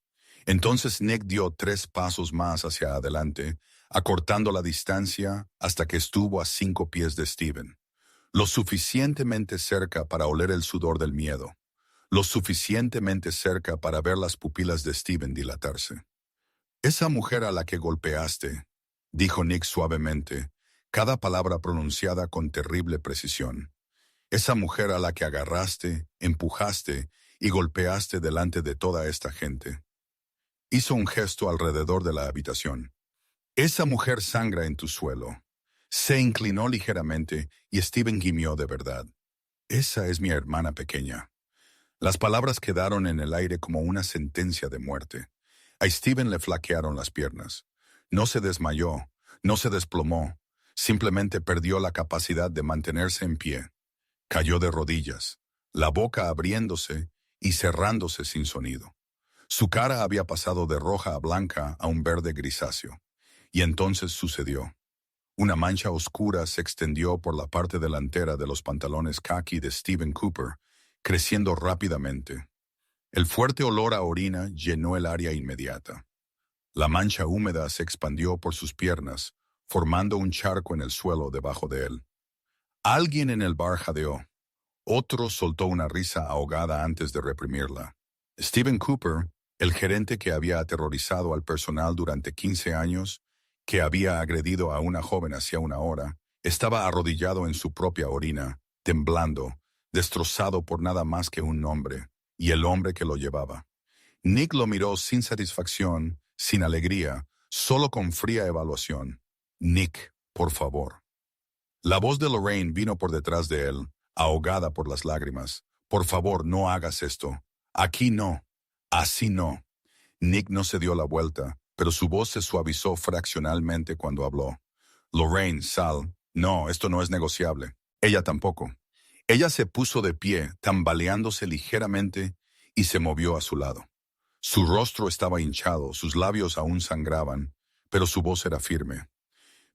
Entonces Nick dio 3 pasos más hacia adelante, acortando la distancia hasta que estuvo a 5 pies de Steven. Lo suficientemente cerca para oler el sudor del miedo. Lo suficientemente cerca para ver las pupilas de Steven dilatarse. «Esa mujer a la que golpeaste», dijo Nick suavemente, cada palabra pronunciada con terrible precisión. «Esa mujer a la que agarraste, empujaste y golpeaste delante de toda esta gente». Hizo un gesto alrededor de la habitación. «Esa mujer sangra en tu suelo». Se inclinó ligeramente y Steven gimió de verdad. «Esa es mi hermana pequeña». Las palabras quedaron en el aire como una sentencia de muerte. A Steven le flaquearon las piernas. No se desmayó, no se desplomó, simplemente perdió la capacidad de mantenerse en pie. Cayó de rodillas, la boca abriéndose y cerrándose sin sonido. Su cara había pasado de roja a blanca a un verde grisáceo. Y entonces sucedió. Una mancha oscura se extendió por la parte delantera de los pantalones khaki de Steven Cooper, creciendo rápidamente. El fuerte olor a orina llenó el área inmediata. La mancha húmeda se expandió por sus piernas, formando un charco en el suelo debajo de él. Alguien en el bar jadeó. Otro soltó una risa ahogada antes de reprimirla. Steven Cooper, el gerente que había aterrorizado al personal durante 15 años, que había agredido a una joven hacía una hora, estaba arrodillado en su propia orina, temblando, destrozado por nada más que un nombre, y el hombre que lo llevaba. Nick lo miró sin satisfacción, sin alegría, solo con fría evaluación. «Nick, por favor». La voz de Lorraine vino por detrás de él, ahogada por las lágrimas. «Por favor, no hagas esto. Aquí no». Así no. Nick no se dio la vuelta, pero su voz se suavizó fraccionalmente cuando habló. Lorraine, Sal, no, esto no es negociable. Ella tampoco. Ella se puso de pie, tambaleándose ligeramente, y se movió a su lado. Su rostro estaba hinchado, sus labios aún sangraban, pero su voz era firme.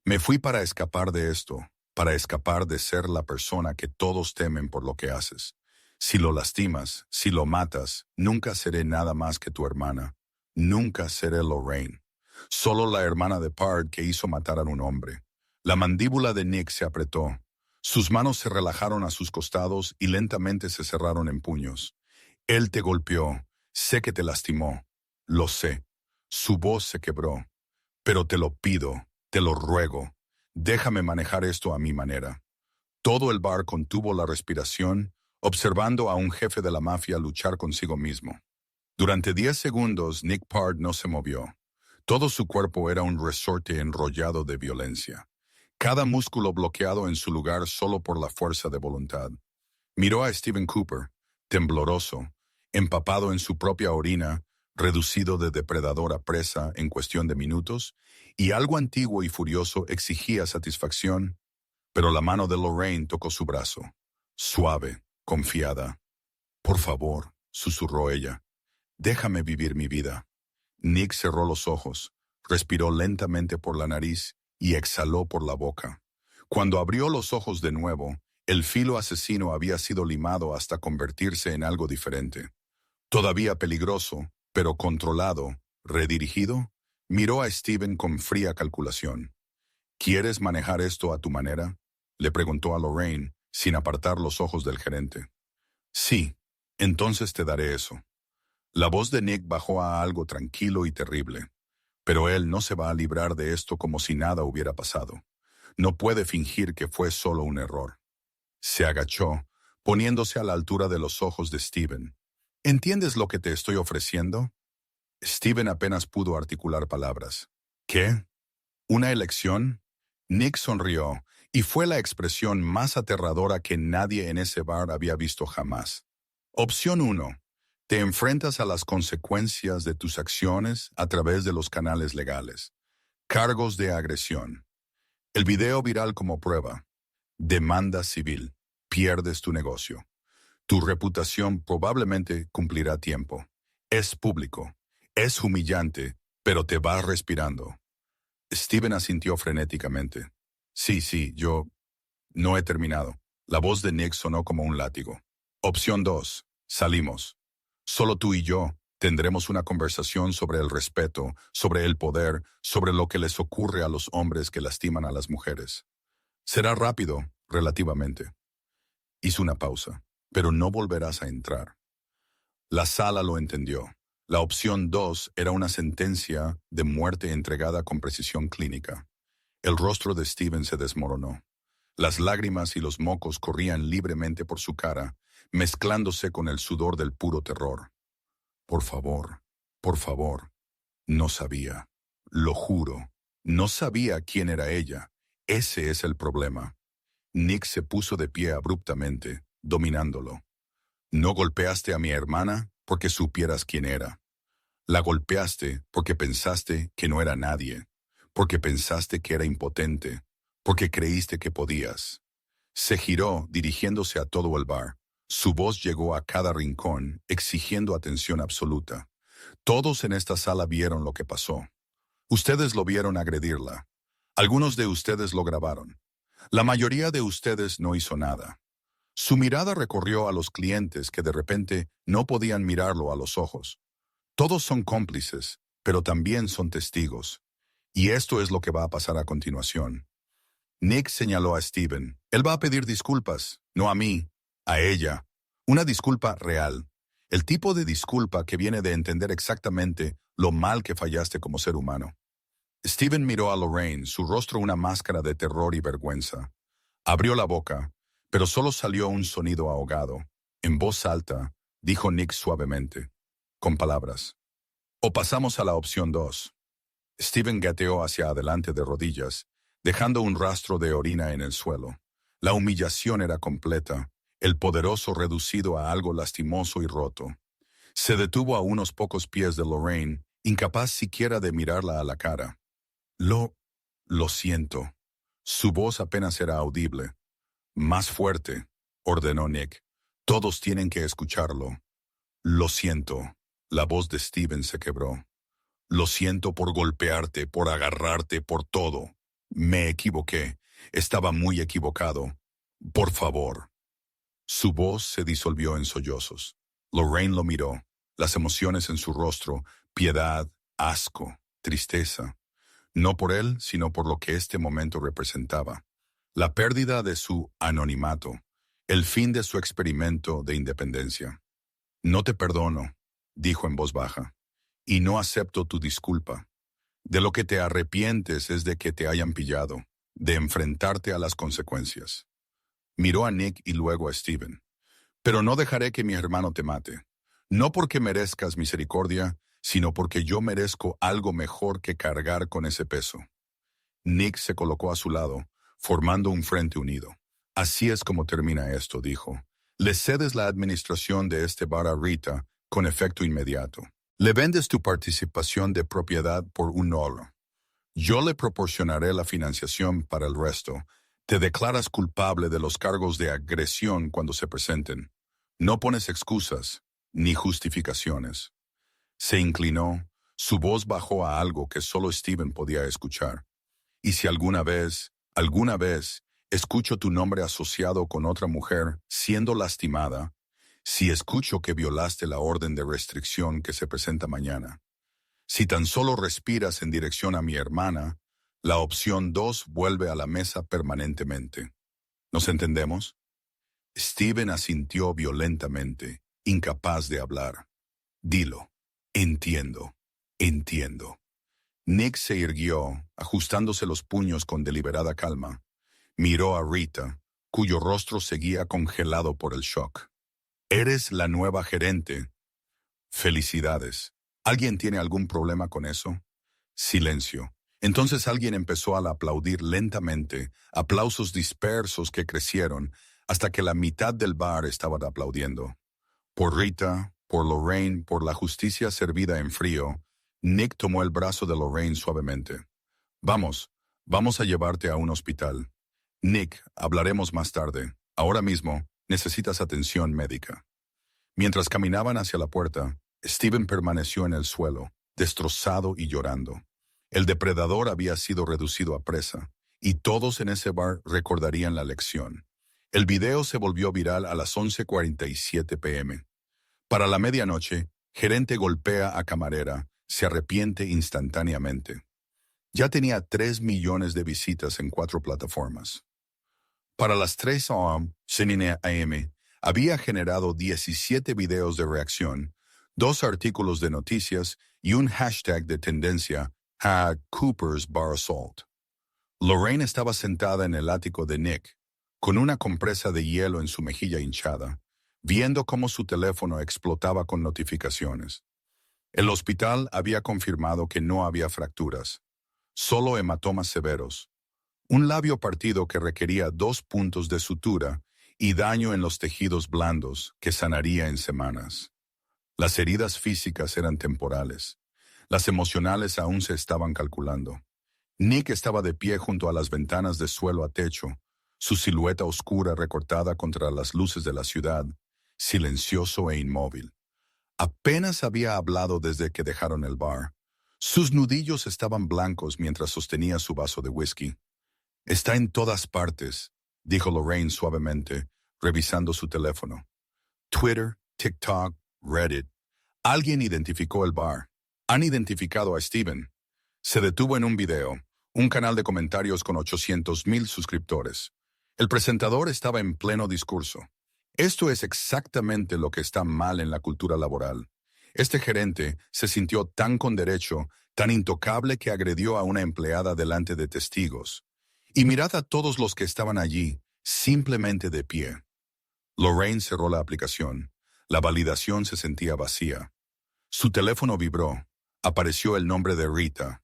Me fui para escapar de esto, para escapar de ser la persona que todos temen por lo que haces. Si lo lastimas, si lo matas, nunca seré nada más que tu hermana. Nunca seré Lorraine. Solo la hermana de Pard que hizo matar a un hombre. La mandíbula de Nick se apretó. Sus manos se relajaron a sus costados y lentamente se cerraron en puños. Él te golpeó. Sé que te lastimó. Lo sé. Su voz se quebró. Pero te lo pido, te lo ruego. Déjame manejar esto a mi manera. Todo el bar contuvo la respiración, observando a un jefe de la mafia luchar consigo mismo. Durante 10 segundos, Nick Pard no se movió. Todo su cuerpo era un resorte enrollado de violencia. Cada músculo bloqueado en su lugar solo por la fuerza de voluntad. Miró a Stephen Cooper, tembloroso, empapado en su propia orina, reducido de depredador a presa en cuestión de minutos, y algo antiguo y furioso exigía satisfacción, pero la mano de Lorraine tocó su brazo, suave, confiada. Por favor, susurró ella, déjame vivir mi vida. Nick cerró los ojos, respiró lentamente por la nariz y exhaló por la boca. Cuando abrió los ojos de nuevo, el filo asesino había sido limado hasta convertirse en algo diferente. Todavía peligroso, pero controlado, redirigido, miró a Steven con fría calculación. ¿Quieres manejar esto a tu manera?, le preguntó a Lorraine, sin apartar los ojos del gerente. Sí, entonces te daré eso. La voz de Nick bajó a algo tranquilo y terrible. Pero él no se va a librar de esto como si nada hubiera pasado. No puede fingir que fue solo un error. Se agachó, poniéndose a la altura de los ojos de Steven. ¿Entiendes lo que te estoy ofreciendo? Steven apenas pudo articular palabras. ¿Qué? ¿Una elección? Nick sonrió, y fue la expresión más aterradora que nadie en ese bar había visto jamás. Opción 1. Te enfrentas a las consecuencias de tus acciones a través de los canales legales. Cargos de agresión. El video viral como prueba. Demanda civil. Pierdes tu negocio. Tu reputación probablemente cumplirá tiempo. Es público. Es humillante, pero te vas respirando. Steven asintió frenéticamente. Sí, yo no he terminado. La voz de Nick sonó como un látigo. Opción 2. Salimos. Solo tú y yo tendremos una conversación sobre el respeto, sobre el poder, sobre lo que les ocurre a los hombres que lastiman a las mujeres. Será rápido, relativamente. Hizo una pausa, pero no volverás a entrar. La sala lo entendió. La opción 2 era una sentencia de muerte entregada con precisión clínica. El rostro de Steven se desmoronó. Las lágrimas y los mocos corrían libremente por su cara, mezclándose con el sudor del puro terror. Por favor, no sabía. Lo juro, no sabía quién era ella. Ese es el problema. Nick se puso de pie abruptamente, dominándolo. No golpeaste a mi hermana porque supieras quién era. La golpeaste porque pensaste que no era nadie, porque pensaste que era impotente, porque creíste que podías. Se giró dirigiéndose a todo el bar. Su voz llegó a cada rincón, exigiendo atención absoluta. Todos en esta sala vieron lo que pasó. Ustedes lo vieron agredirla. Algunos de ustedes lo grabaron. La mayoría de ustedes no hizo nada. Su mirada recorrió a los clientes que de repente no podían mirarlo a los ojos. Todos son cómplices, pero también son testigos. Y esto es lo que va a pasar a continuación. Nick señaló a Steven. Él va a pedir disculpas, no a mí, a ella. Una disculpa real. El tipo de disculpa que viene de entender exactamente lo mal que fallaste como ser humano. Steven miró a Lorraine, su rostro una máscara de terror y vergüenza. Abrió la boca, pero solo salió un sonido ahogado. En voz alta, dijo Nick suavemente, con palabras. O pasamos a la opción 2. Steven gateó hacia adelante de rodillas, dejando un rastro de orina en el suelo. La humillación era completa, el poderoso reducido a algo lastimoso y roto. Se detuvo a unos pocos pies de Lorraine, incapaz siquiera de mirarla a la cara. Lo siento. Su voz apenas era audible. Más fuerte, ordenó Nick. Todos tienen que escucharlo. Lo siento. La voz de Steven se quebró. Lo siento por golpearte, por agarrarte, por todo. Me equivoqué. Estaba muy equivocado. Por favor. Su voz se disolvió en sollozos. Lorraine lo miró, las emociones en su rostro, piedad, asco, tristeza. No por él, sino por lo que este momento representaba. La pérdida de su anonimato, el fin de su experimento de independencia. No te perdono, dijo en voz baja, y no acepto tu disculpa. De lo que te arrepientes es de que te hayan pillado, de enfrentarte a las consecuencias. Miró a Nick y luego a Steven. Pero no dejaré que mi hermano te mate. No porque merezcas misericordia, sino porque yo merezco algo mejor que cargar con ese peso. Nick se colocó a su lado, formando un frente unido. Así es como termina esto, dijo. Le cedes la administración de este bar a Rita con efecto inmediato. Le vendes tu participación de propiedad por $1. Yo le proporcionaré la financiación para el resto. Te declaras culpable de los cargos de agresión cuando se presenten. No pones excusas ni justificaciones. Se inclinó, su voz bajó a algo que solo Steven podía escuchar. Y si alguna vez, escucho tu nombre asociado con otra mujer siendo lastimada, si escucho que violaste la orden de restricción que se presenta mañana, si tan solo respiras en dirección a mi hermana, la opción 2 vuelve a la mesa permanentemente. ¿Nos entendemos? Steven asintió violentamente, incapaz de hablar. Dilo. Entiendo. Entiendo. Nick se irguió, ajustándose los puños con deliberada calma. Miró a Rita, cuyo rostro seguía congelado por el shock. Eres la nueva gerente. Felicidades. ¿Alguien tiene algún problema con eso? Silencio. Entonces alguien empezó a aplaudir lentamente, aplausos dispersos que crecieron, hasta que la mitad del bar estaba aplaudiendo. Por Rita, por Lorraine, por la justicia servida en frío, Nick tomó el brazo de Lorraine suavemente. Vamos a llevarte a un hospital. Nick, hablaremos más tarde. Ahora mismo, necesitas atención médica. Mientras caminaban hacia la puerta, Steven permaneció en el suelo, destrozado y llorando. El depredador había sido reducido a presa, y todos en ese bar recordarían la lección. El video se volvió viral a las 11:47 p.m. Para la medianoche, gerente golpea a camarera, se arrepiente instantáneamente. Ya tenía 3 millones de visitas en 4 plataformas. Para las 3:00 a.m., había generado 17 videos de reacción, 2 artículos de noticias y un hashtag de tendencia, #Cooper's Bar Assault. Lorraine estaba sentada en el ático de Nick, con una compresa de hielo en su mejilla hinchada, viendo cómo su teléfono explotaba con notificaciones. El hospital había confirmado que no había fracturas, solo hematomas severos, un labio partido que requería 2 puntos de sutura y daño en los tejidos blandos que sanaría en semanas. Las heridas físicas eran temporales. Las emocionales aún se estaban calculando. Nick estaba de pie junto a las ventanas de suelo a techo, su silueta oscura recortada contra las luces de la ciudad, silencioso e inmóvil. Apenas había hablado desde que dejaron el bar. Sus nudillos estaban blancos mientras sostenía su vaso de whisky. Está en todas partes, dijo Lorraine suavemente, revisando su teléfono. Twitter, TikTok, Reddit. Alguien identificó el bar. Han identificado a Steven. Se detuvo en un video, un canal de comentarios con 800,000 suscriptores. El presentador estaba en pleno discurso. Esto es exactamente lo que está mal en la cultura laboral. Este gerente se sintió tan con derecho, tan intocable que agredió a una empleada delante de testigos. Y mirad a todos los que estaban allí, simplemente de pie. Lorraine cerró la aplicación. La validación se sentía vacía. Su teléfono vibró. Apareció el nombre de Rita.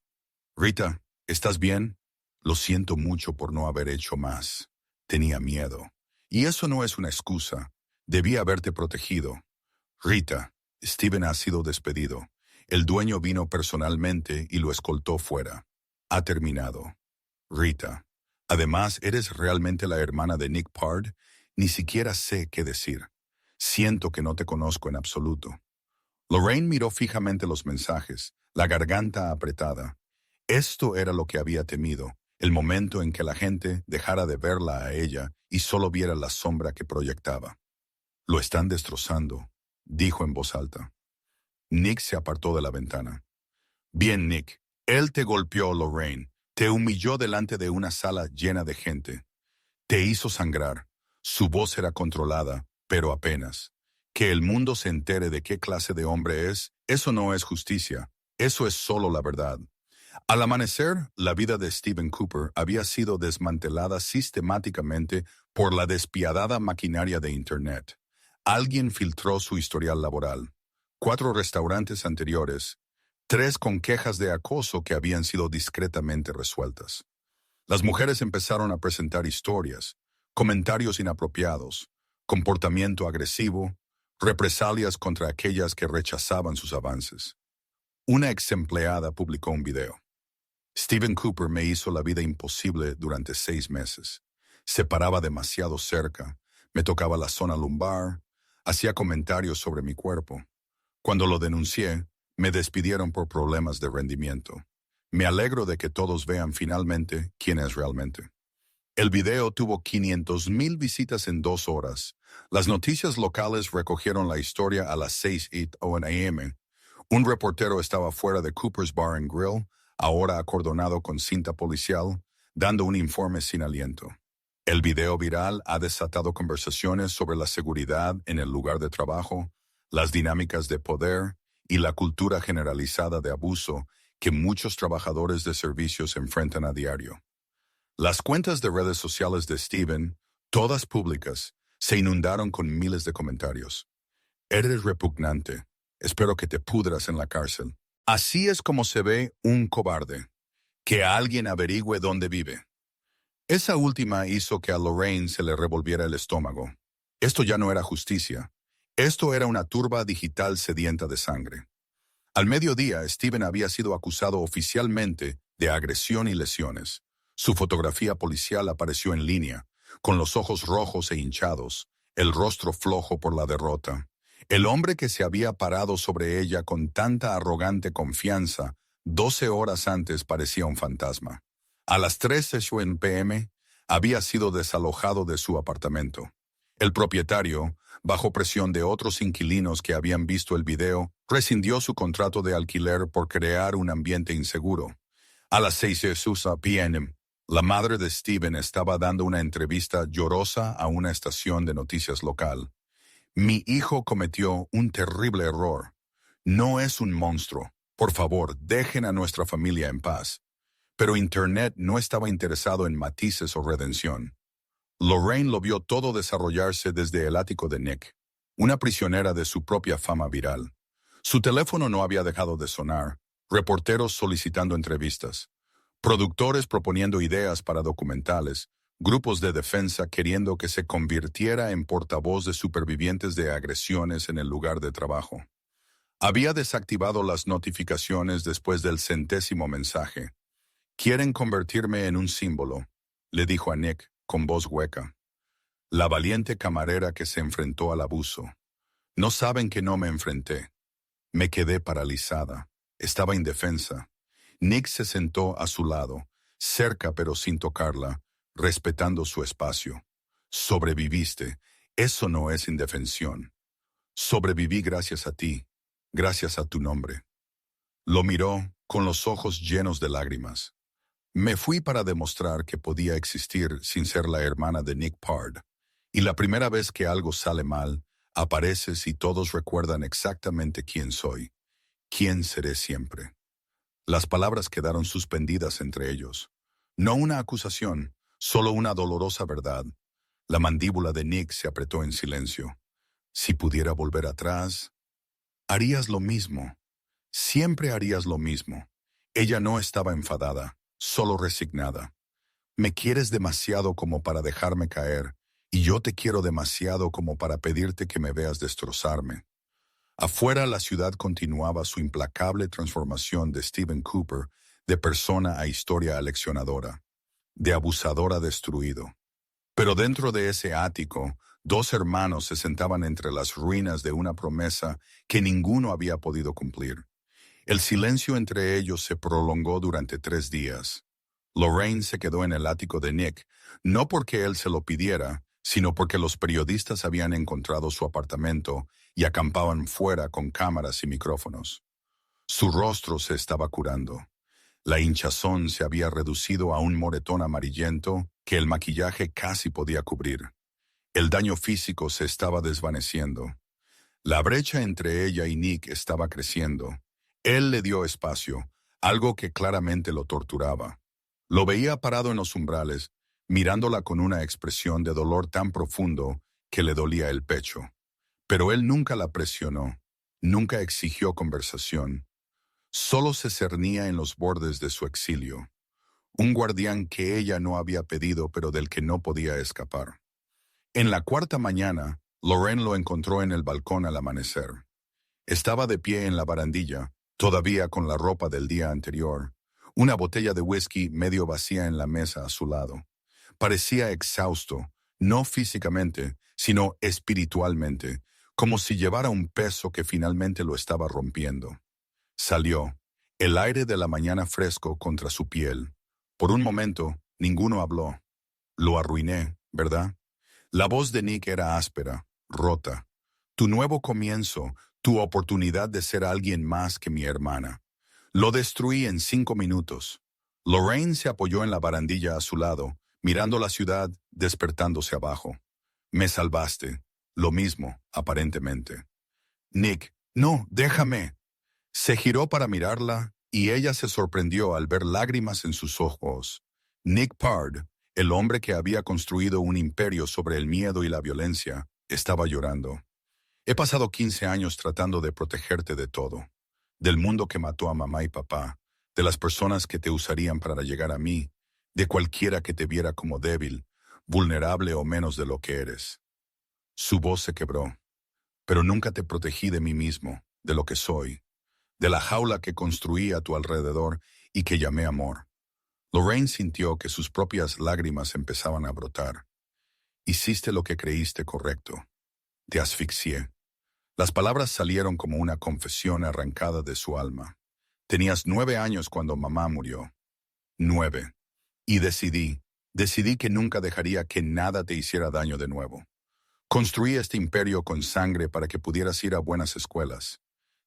Rita, ¿estás bien? Lo siento mucho por no haber hecho más. Tenía miedo. Y eso no es una excusa. Debí haberte protegido. Rita, Steven ha sido despedido. El dueño vino personalmente y lo escoltó fuera. Ha terminado. Rita. Además, ¿eres realmente la hermana de Nick Pard? Ni siquiera sé qué decir. Siento que no te conozco en absoluto. Lorraine miró fijamente los mensajes, la garganta apretada. Esto era lo que había temido, el momento en que la gente dejara de verla a ella y solo viera la sombra que proyectaba. Lo están destrozando, dijo en voz alta. Nick se apartó de la ventana. Bien, Nick. Él te golpeó, Lorraine. Te humilló delante de una sala llena de gente. Te hizo sangrar. Su voz era controlada, pero apenas. Que el mundo se entere de qué clase de hombre es, eso no es justicia. Eso es solo la verdad. Al amanecer, la vida de Stephen Cooper había sido desmantelada sistemáticamente por la despiadada maquinaria de Internet. Alguien filtró su historial laboral. 4 restaurantes anteriores, 3 con quejas de acoso que habían sido discretamente resueltas. Las mujeres empezaron a presentar historias, comentarios inapropiados, comportamiento agresivo, represalias contra aquellas que rechazaban sus avances. Una ex empleada publicó un video. Stephen Cooper me hizo la vida imposible durante 6 meses. Se paraba demasiado cerca, me tocaba la zona lumbar, hacía comentarios sobre mi cuerpo. Cuando lo denuncié, me despidieron por problemas de rendimiento. Me alegro de que todos vean finalmente quién es realmente. El video tuvo 500,000 visitas en 2 horas. Las noticias locales recogieron la historia a las 6:08 a.m. Un reportero estaba fuera de Cooper's Bar and Grill, ahora acordonado con cinta policial, dando un informe sin aliento. El video viral ha desatado conversaciones sobre la seguridad en el lugar de trabajo, las dinámicas de poder y la cultura generalizada de abuso que muchos trabajadores de servicios enfrentan a diario. Las cuentas de redes sociales de Steven, todas públicas, se inundaron con miles de comentarios. Eres repugnante. Espero que te pudras en la cárcel. Así es como se ve un cobarde. Que alguien averigüe dónde vive. Esa última hizo que a Lorraine se le revolviera el estómago. Esto ya no era justicia. Esto era una turba digital sedienta de sangre. Al mediodía, Steven había sido acusado oficialmente de agresión y lesiones. Su fotografía policial apareció en línea, con los ojos rojos e hinchados, el rostro flojo por la derrota. El hombre que se había parado sobre ella con tanta arrogante confianza 12 horas antes parecía un fantasma. A las 3:00 p.m. había sido desalojado de su apartamento. El propietario, bajo presión de otros inquilinos que habían visto el video, rescindió su contrato de alquiler por crear un ambiente inseguro. A las 6:00 p.m., la madre de Steven estaba dando una entrevista llorosa a una estación de noticias local. Mi hijo cometió un terrible error. No es un monstruo. Por favor, dejen a nuestra familia en paz. Pero Internet no estaba interesado en matices o redención. Lorraine lo vio todo desarrollarse desde el ático de Nick, una prisionera de su propia fama viral. Su teléfono no había dejado de sonar, reporteros solicitando entrevistas, productores proponiendo ideas para documentales, grupos de defensa queriendo que se convirtiera en portavoz de supervivientes de agresiones en el lugar de trabajo. Había desactivado las notificaciones después del 100º mensaje. Quieren convertirme en un símbolo, le dijo a Nick con voz hueca. La valiente camarera que se enfrentó al abuso. No saben que no me enfrenté. Me quedé paralizada. Estaba indefensa. Nick se sentó a su lado, cerca pero sin tocarla, respetando su espacio. Sobreviviste. Eso no es indefensión. Sobreviví gracias a ti, gracias a tu nombre. Lo miró con los ojos llenos de lágrimas. Me fui para demostrar que podía existir sin ser la hermana de Nick Pard. Y la primera vez que algo sale mal, apareces y todos recuerdan exactamente quién soy, quién seré siempre. Las palabras quedaron suspendidas entre ellos. No una acusación, solo una dolorosa verdad. La mandíbula de Nick se apretó en silencio. Si pudiera volver atrás, harías lo mismo. Siempre harías lo mismo. Ella no estaba enfadada, solo resignada. Me quieres demasiado como para dejarme caer, y yo te quiero demasiado como para pedirte que me veas destrozarme. Afuera la ciudad continuaba su implacable transformación de Stephen Cooper de persona a historia aleccionadora, de abusador a destruido. Pero dentro de ese ático, dos hermanos se sentaban entre las ruinas de una promesa que ninguno había podido cumplir. El silencio entre ellos se prolongó durante 3 días. Lorraine se quedó en el ático de Nick, no porque él se lo pidiera, sino porque los periodistas habían encontrado su apartamento y acampaban fuera con cámaras y micrófonos. Su rostro se estaba curando. La hinchazón se había reducido a un moretón amarillento que el maquillaje casi podía cubrir. El daño físico se estaba desvaneciendo. La brecha entre ella y Nick estaba creciendo. Él le dio espacio, algo que claramente lo torturaba. Lo veía parado en los umbrales, mirándola con una expresión de dolor tan profundo que le dolía el pecho. Pero él nunca la presionó, nunca exigió conversación. Solo se cernía en los bordes de su exilio. Un guardián que ella no había pedido pero del que no podía escapar. En la 4ª mañana, Lorraine lo encontró en el balcón al amanecer. Estaba de pie en la barandilla, todavía con la ropa del día anterior, una botella de whisky medio vacía en la mesa a su lado. Parecía exhausto, no físicamente, sino espiritualmente, como si llevara un peso que finalmente lo estaba rompiendo. Salió, el aire de la mañana fresco contra su piel. Por un momento, ninguno habló. Lo arruiné, ¿verdad? La voz de Nick era áspera, rota. Tu nuevo comienzo, tu oportunidad de ser alguien más que mi hermana. Lo destruí en 5 minutos. Lorraine se apoyó en la barandilla a su lado, mirando la ciudad, despertándose abajo. Me salvaste. Lo mismo, aparentemente. Nick, no, déjame. Se giró para mirarla, y ella se sorprendió al ver lágrimas en sus ojos. Nick Pard, el hombre que había construido un imperio sobre el miedo y la violencia, estaba llorando. He pasado 15 años tratando de protegerte de todo. Del mundo que mató a mamá y papá, de las personas que te usarían para llegar a mí, de cualquiera que te viera como débil, vulnerable o menos de lo que eres. Su voz se quebró. Pero nunca te protegí de mí mismo, de lo que soy, de la jaula que construí a tu alrededor y que llamé amor. Lorraine sintió que sus propias lágrimas empezaban a brotar. Hiciste lo que creíste correcto. Te asfixié. Las palabras salieron como una confesión arrancada de su alma. Tenías 9 años cuando mamá murió. 9. Y decidí que nunca dejaría que nada te hiciera daño de nuevo. Construí este imperio con sangre para que pudieras ir a buenas escuelas.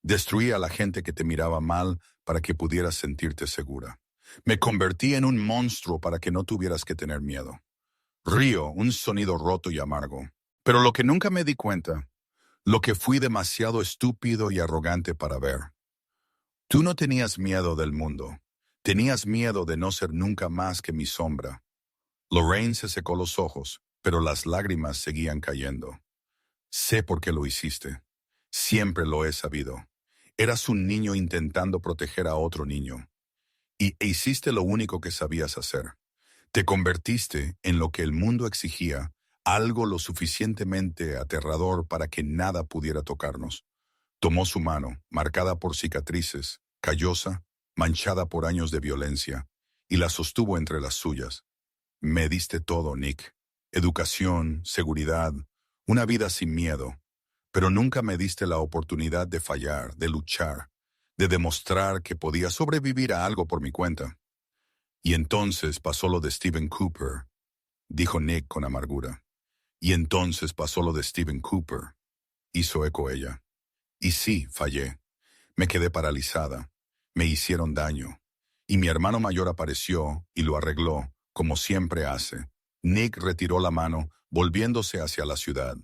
Destruí a la gente que te miraba mal para que pudieras sentirte segura. Me convertí en un monstruo para que no tuvieras que tener miedo. Río, un sonido roto y amargo. Pero lo que nunca me di cuenta, lo que fui demasiado estúpido y arrogante para ver. Tú no tenías miedo del mundo. Tenías miedo de no ser nunca más que mi sombra. Lorraine se secó los ojos, pero las lágrimas seguían cayendo. Sé por qué lo hiciste. Siempre lo he sabido. Eras un niño intentando proteger a otro niño. Y hiciste lo único que sabías hacer. Te convertiste en lo que el mundo exigía, algo lo suficientemente aterrador para que nada pudiera tocarnos. Tomó su mano, marcada por cicatrices, callosa, manchada por años de violencia, y la sostuvo entre las suyas. Me diste todo, Nick. Educación, seguridad, una vida sin miedo. Pero nunca me diste la oportunidad de fallar, de luchar, de demostrar que podía sobrevivir a algo por mi cuenta. Y entonces pasó lo de Stephen Cooper, dijo Nick con amargura. Y entonces pasó lo de Stephen Cooper, hizo eco ella. Y sí, fallé. Me quedé paralizada. Me hicieron daño. Y mi hermano mayor apareció y lo arregló, como siempre hace. Nick retiró la mano, volviéndose hacia la ciudad.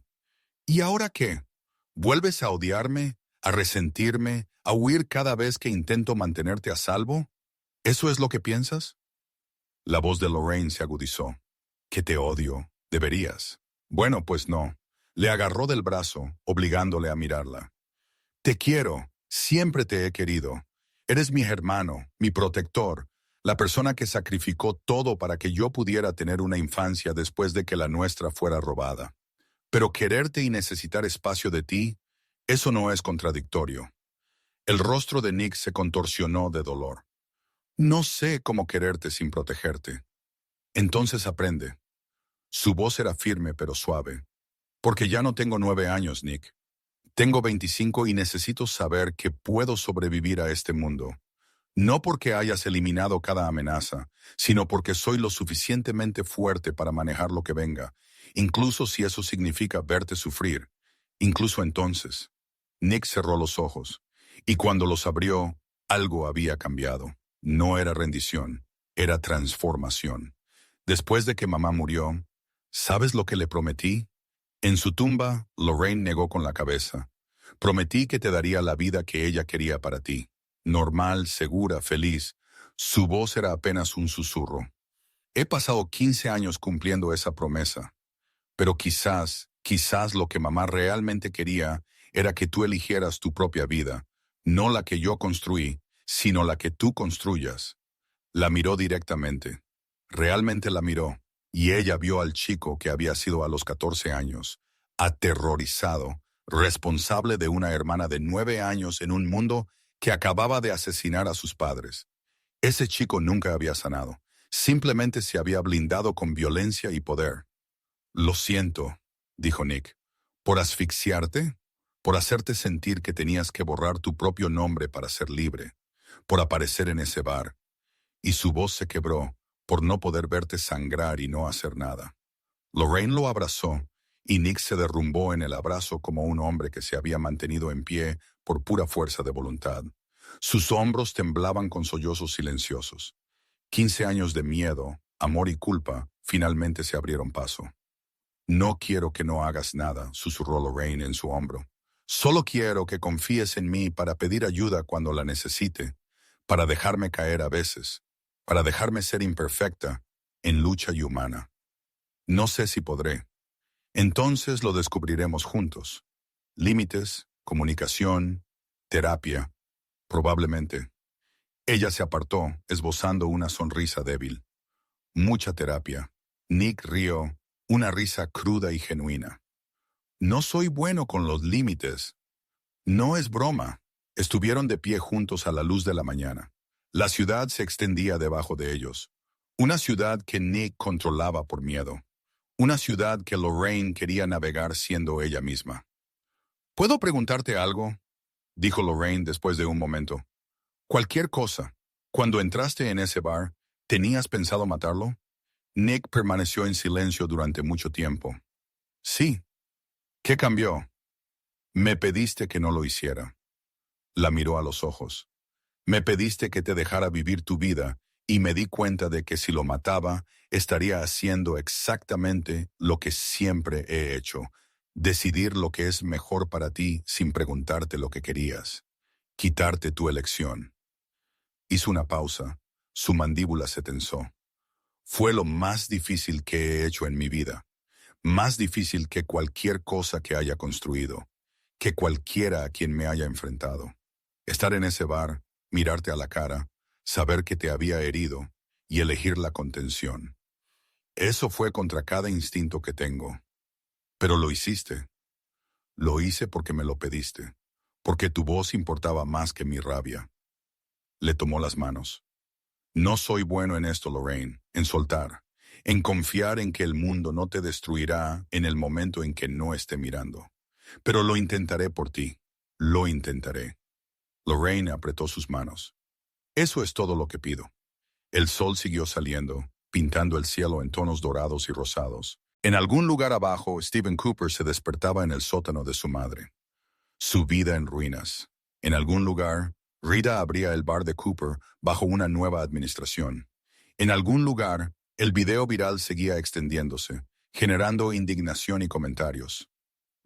¿Y ahora qué? ¿Vuelves a odiarme, a resentirme, a huir cada vez que intento mantenerte a salvo? ¿Eso es lo que piensas? La voz de Lorraine se agudizó. Que te odio. Deberías. Bueno, pues no. Le agarró del brazo, obligándole a mirarla. Te quiero. Siempre te he querido. Eres mi hermano, mi protector, la persona que sacrificó todo para que yo pudiera tener una infancia después de que la nuestra fuera robada. Pero quererte y necesitar espacio de ti, Eso no es contradictorio. El rostro de Nick se contorsionó de dolor. No sé cómo quererte sin protegerte. Entonces aprende. Su voz era firme pero suave. Porque ya no tengo 9 años, Nick. Tengo 25 y necesito saber que puedo sobrevivir a este mundo. No porque hayas eliminado cada amenaza, sino porque soy lo suficientemente fuerte para manejar lo que venga, incluso si eso significa verte sufrir. Incluso entonces. Nick cerró los ojos, y cuando los abrió, algo había cambiado. No era rendición, era transformación. Después de que mamá murió, ¿sabes lo que le prometí? En su tumba, Lorraine negó con la cabeza. Prometí que te daría la vida que ella quería para ti. Normal, segura, feliz. Su voz era apenas un susurro. He pasado 15 años cumpliendo esa promesa. Pero quizás lo que mamá realmente quería era que tú eligieras tu propia vida, no la que yo construí, sino la que tú construyas. La miró directamente. Realmente la miró, y ella vio al chico que había sido a los 14 años, aterrorizado, responsable de una hermana de 9 años en un mundo que acababa de asesinar a sus padres. Ese chico nunca había sanado, simplemente se había blindado con violencia y poder. Lo siento, dijo Nick, por asfixiarte, por hacerte sentir que tenías que borrar tu propio nombre para ser libre, por aparecer en ese bar. Y su voz se quebró por no poder verte sangrar y no hacer nada. Lorraine lo abrazó y Nick se derrumbó en el abrazo como un hombre que se había mantenido en pie por pura fuerza de voluntad. Sus hombros temblaban con sollozos silenciosos. 15 años de miedo, amor y culpa finalmente se abrieron paso. No quiero que no hagas nada, susurró Lorraine en su hombro. Solo quiero que confíes en mí para pedir ayuda cuando la necesite, para dejarme caer a veces, para dejarme ser imperfecta, en lucha y humana. No sé si podré. Entonces lo descubriremos juntos. Límites, comunicación, terapia, probablemente. Ella se apartó, esbozando una sonrisa débil. Mucha terapia. Nick rió, una risa cruda y genuina. No soy bueno con los límites. No es broma. Estuvieron de pie juntos a la luz de la mañana. La ciudad se extendía debajo de ellos. Una ciudad que Nick controlaba por miedo. Una ciudad que Lorraine quería navegar siendo ella misma. ¿Puedo preguntarte algo?, dijo Lorraine después de un momento. Cualquier cosa. Cuando entraste en ese bar, ¿tenías pensado matarlo? Nick permaneció en silencio durante mucho tiempo. Sí. ¿Qué cambió? Me pediste que no lo hiciera. La miró a los ojos. Me pediste que te dejara vivir tu vida y me di cuenta de que si lo mataba, estaría haciendo exactamente lo que siempre he hecho, decidir lo que es mejor para ti sin preguntarte lo que querías, quitarte tu elección. Hizo una pausa, su mandíbula se tensó. Fue lo más difícil que he hecho en mi vida, más difícil que cualquier cosa que haya construido, que cualquiera a quien me haya enfrentado. Estar en ese bar, mirarte a la cara, saber que te había herido y elegir la contención. Eso fue contra cada instinto que tengo. Pero lo hiciste. Lo hice porque me lo pediste, porque tu voz importaba más que mi rabia. Le tomó las manos. No soy bueno en esto, Lorraine, en soltar, en confiar en que el mundo no te destruirá en el momento en que no esté mirando. Pero lo intentaré por ti. Lo intentaré. Lorraine apretó sus manos. Eso es todo lo que pido. El sol siguió saliendo, pintando el cielo en tonos dorados y rosados. En algún lugar abajo, Stephen Cooper se despertaba en el sótano de su madre. Su vida en ruinas. En algún lugar, Rita abría el bar de Cooper bajo una nueva administración. En algún lugar, el video viral seguía extendiéndose, generando indignación y comentarios.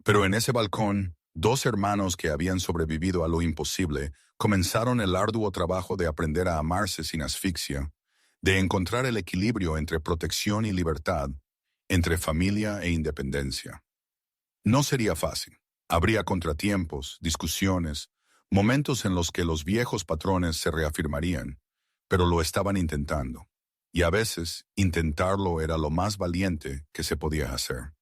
Pero en ese balcón, dos hermanos que habían sobrevivido a lo imposible comenzaron el arduo trabajo de aprender a amarse sin asfixia, de encontrar el equilibrio entre protección y libertad, entre familia e independencia. No sería fácil. Habría contratiempos, discusiones, momentos en los que los viejos patrones se reafirmarían, pero lo estaban intentando. Y a veces, intentarlo era lo más valiente que se podía hacer.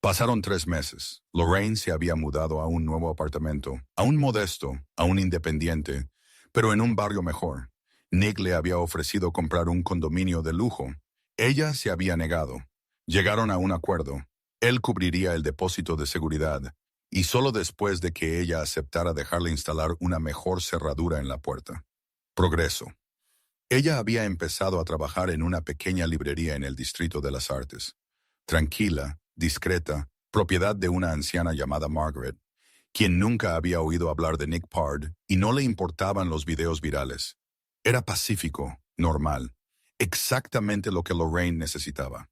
Pasaron 3 meses. Lorraine se había mudado a un nuevo apartamento, aún modesto, aún independiente, pero en un barrio mejor. Nick le había ofrecido comprar un condominio de lujo. Ella se había negado. Llegaron a un acuerdo. Él cubriría el depósito de seguridad, y solo después de que ella aceptara dejarle instalar una mejor cerradura en la puerta. Progreso. Ella había empezado a trabajar en una pequeña librería en el Distrito de las Artes. Tranquila, discreta, propiedad de una anciana llamada Margaret, quien nunca había oído hablar de Nick Pard y no le importaban los videos virales. Era pacífico, normal, exactamente lo que Lorraine necesitaba.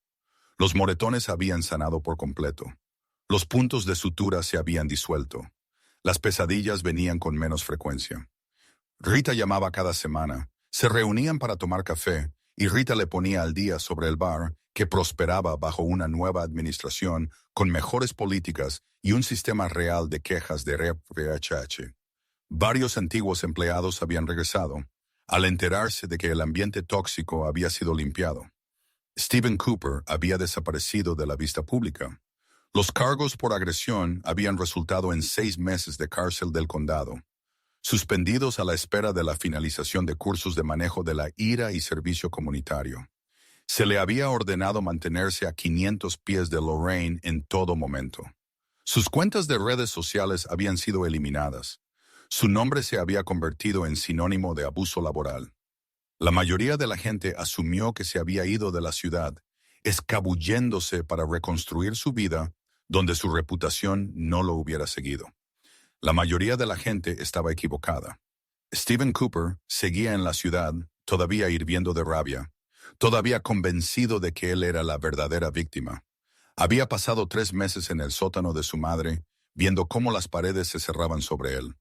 Los moretones habían sanado por completo. Los puntos de sutura se habían disuelto. Las pesadillas venían con menos frecuencia. Rita llamaba cada semana, se reunían para tomar café, y Rita le ponía al día sobre el bar que prosperaba bajo una nueva administración con mejores políticas y un sistema real de quejas de RPHH. Varios antiguos empleados habían regresado, al enterarse de que el ambiente tóxico había sido limpiado. Stephen Cooper había desaparecido de la vista pública. Los cargos por agresión habían resultado en 6 meses de cárcel del condado, suspendidos a la espera de la finalización de cursos de manejo de la ira y servicio comunitario. Se le había ordenado mantenerse a 500 pies de Lorraine en todo momento. Sus cuentas de redes sociales habían sido eliminadas. Su nombre se había convertido en sinónimo de abuso laboral. La mayoría de la gente asumió que se había ido de la ciudad, escabulléndose para reconstruir su vida donde su reputación no lo hubiera seguido. La mayoría de la gente estaba equivocada. Stephen Cooper seguía en la ciudad, todavía hirviendo de rabia, todavía convencido de que él era la verdadera víctima. Había pasado 3 meses en el sótano de su madre, viendo cómo las paredes se cerraban sobre él.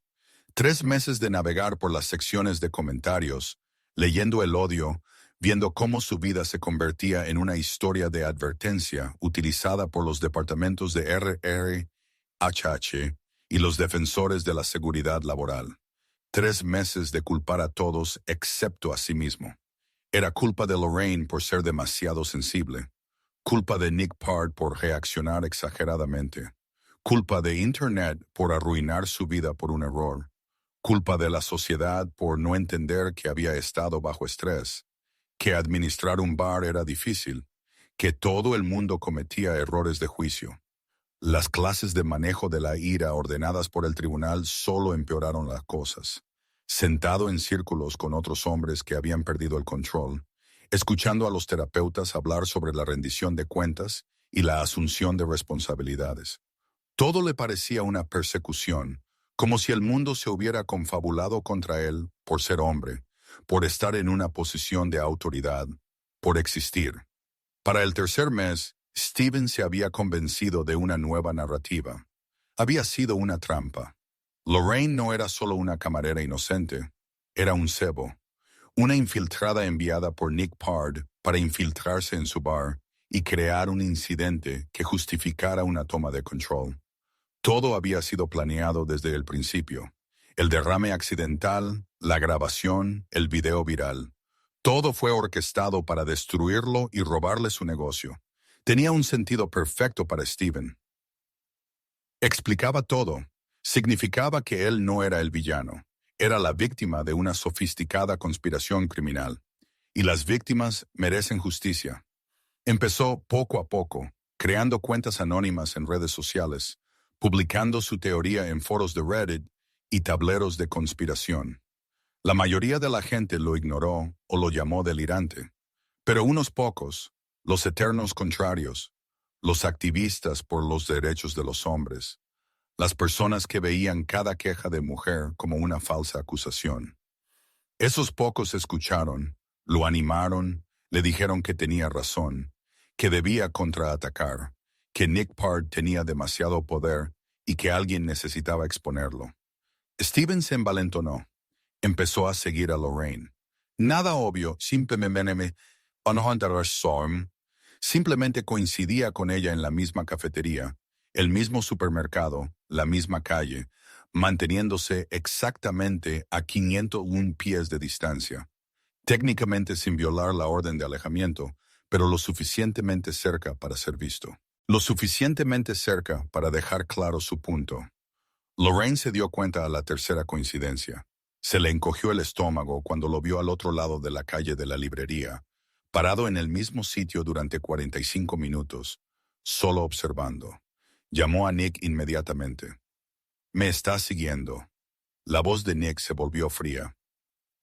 3 meses de navegar por las secciones de comentarios, leyendo el odio, viendo cómo su vida se convertía en una historia de advertencia utilizada por los departamentos de RRHH y los defensores de la seguridad laboral. 3 meses de culpar a todos excepto a sí mismo. Era culpa de Lorraine por ser demasiado sensible. Culpa de Nick Pard por reaccionar exageradamente. Culpa de Internet por arruinar su vida por un error. Culpa de la sociedad por no entender que había estado bajo estrés, que administrar un bar era difícil, que todo el mundo cometía errores de juicio. Las clases de manejo de la ira ordenadas por el tribunal solo empeoraron las cosas. Sentado en círculos con otros hombres que habían perdido el control, escuchando a los terapeutas hablar sobre la rendición de cuentas y la asunción de responsabilidades. Todo le parecía una persecución, como si el mundo se hubiera confabulado contra él por ser hombre, por estar en una posición de autoridad, por existir. Para el 3er mes, Stephen se había convencido de una nueva narrativa. Había sido una trampa. Lorraine no era solo una camarera inocente, era un cebo, una infiltrada enviada por Nick Pard para infiltrarse en su bar y crear un incidente que justificara una toma de control. Todo había sido planeado desde el principio. El derrame accidental, la grabación, el video viral. Todo fue orquestado para destruirlo y robarle su negocio. Tenía un sentido perfecto para Stephen. Explicaba todo. Significaba que él no era el villano. Era la víctima de una sofisticada conspiración criminal. Y las víctimas merecen justicia. Empezó poco a poco, creando cuentas anónimas en redes sociales, publicando su teoría en foros de Reddit y tableros de conspiración. La mayoría de la gente lo ignoró o lo llamó delirante, pero unos pocos, los eternos contrarios, los activistas por los derechos de los hombres, las personas que veían cada queja de mujer como una falsa acusación. Esos pocos escucharon, lo animaron, le dijeron que tenía razón, que debía contraatacar, que Nick Pard tenía demasiado poder y que alguien necesitaba exponerlo. Stephen se envalentonó. Empezó a seguir a Lorraine. Nada obvio, simplemente coincidía con ella en la misma cafetería, el mismo supermercado, la misma calle, manteniéndose exactamente a 501 pies de distancia, técnicamente sin violar la orden de alejamiento, pero lo suficientemente cerca para ser visto. lo suficientemente cerca para dejar claro su punto. Lorraine se dio cuenta a la tercera coincidencia. Se le encogió el estómago cuando lo vio al otro lado de la calle de la librería, parado en el mismo sitio durante 45 minutos, solo observando. Llamó a Nick inmediatamente. «Me estás siguiendo». La voz de Nick se volvió fría.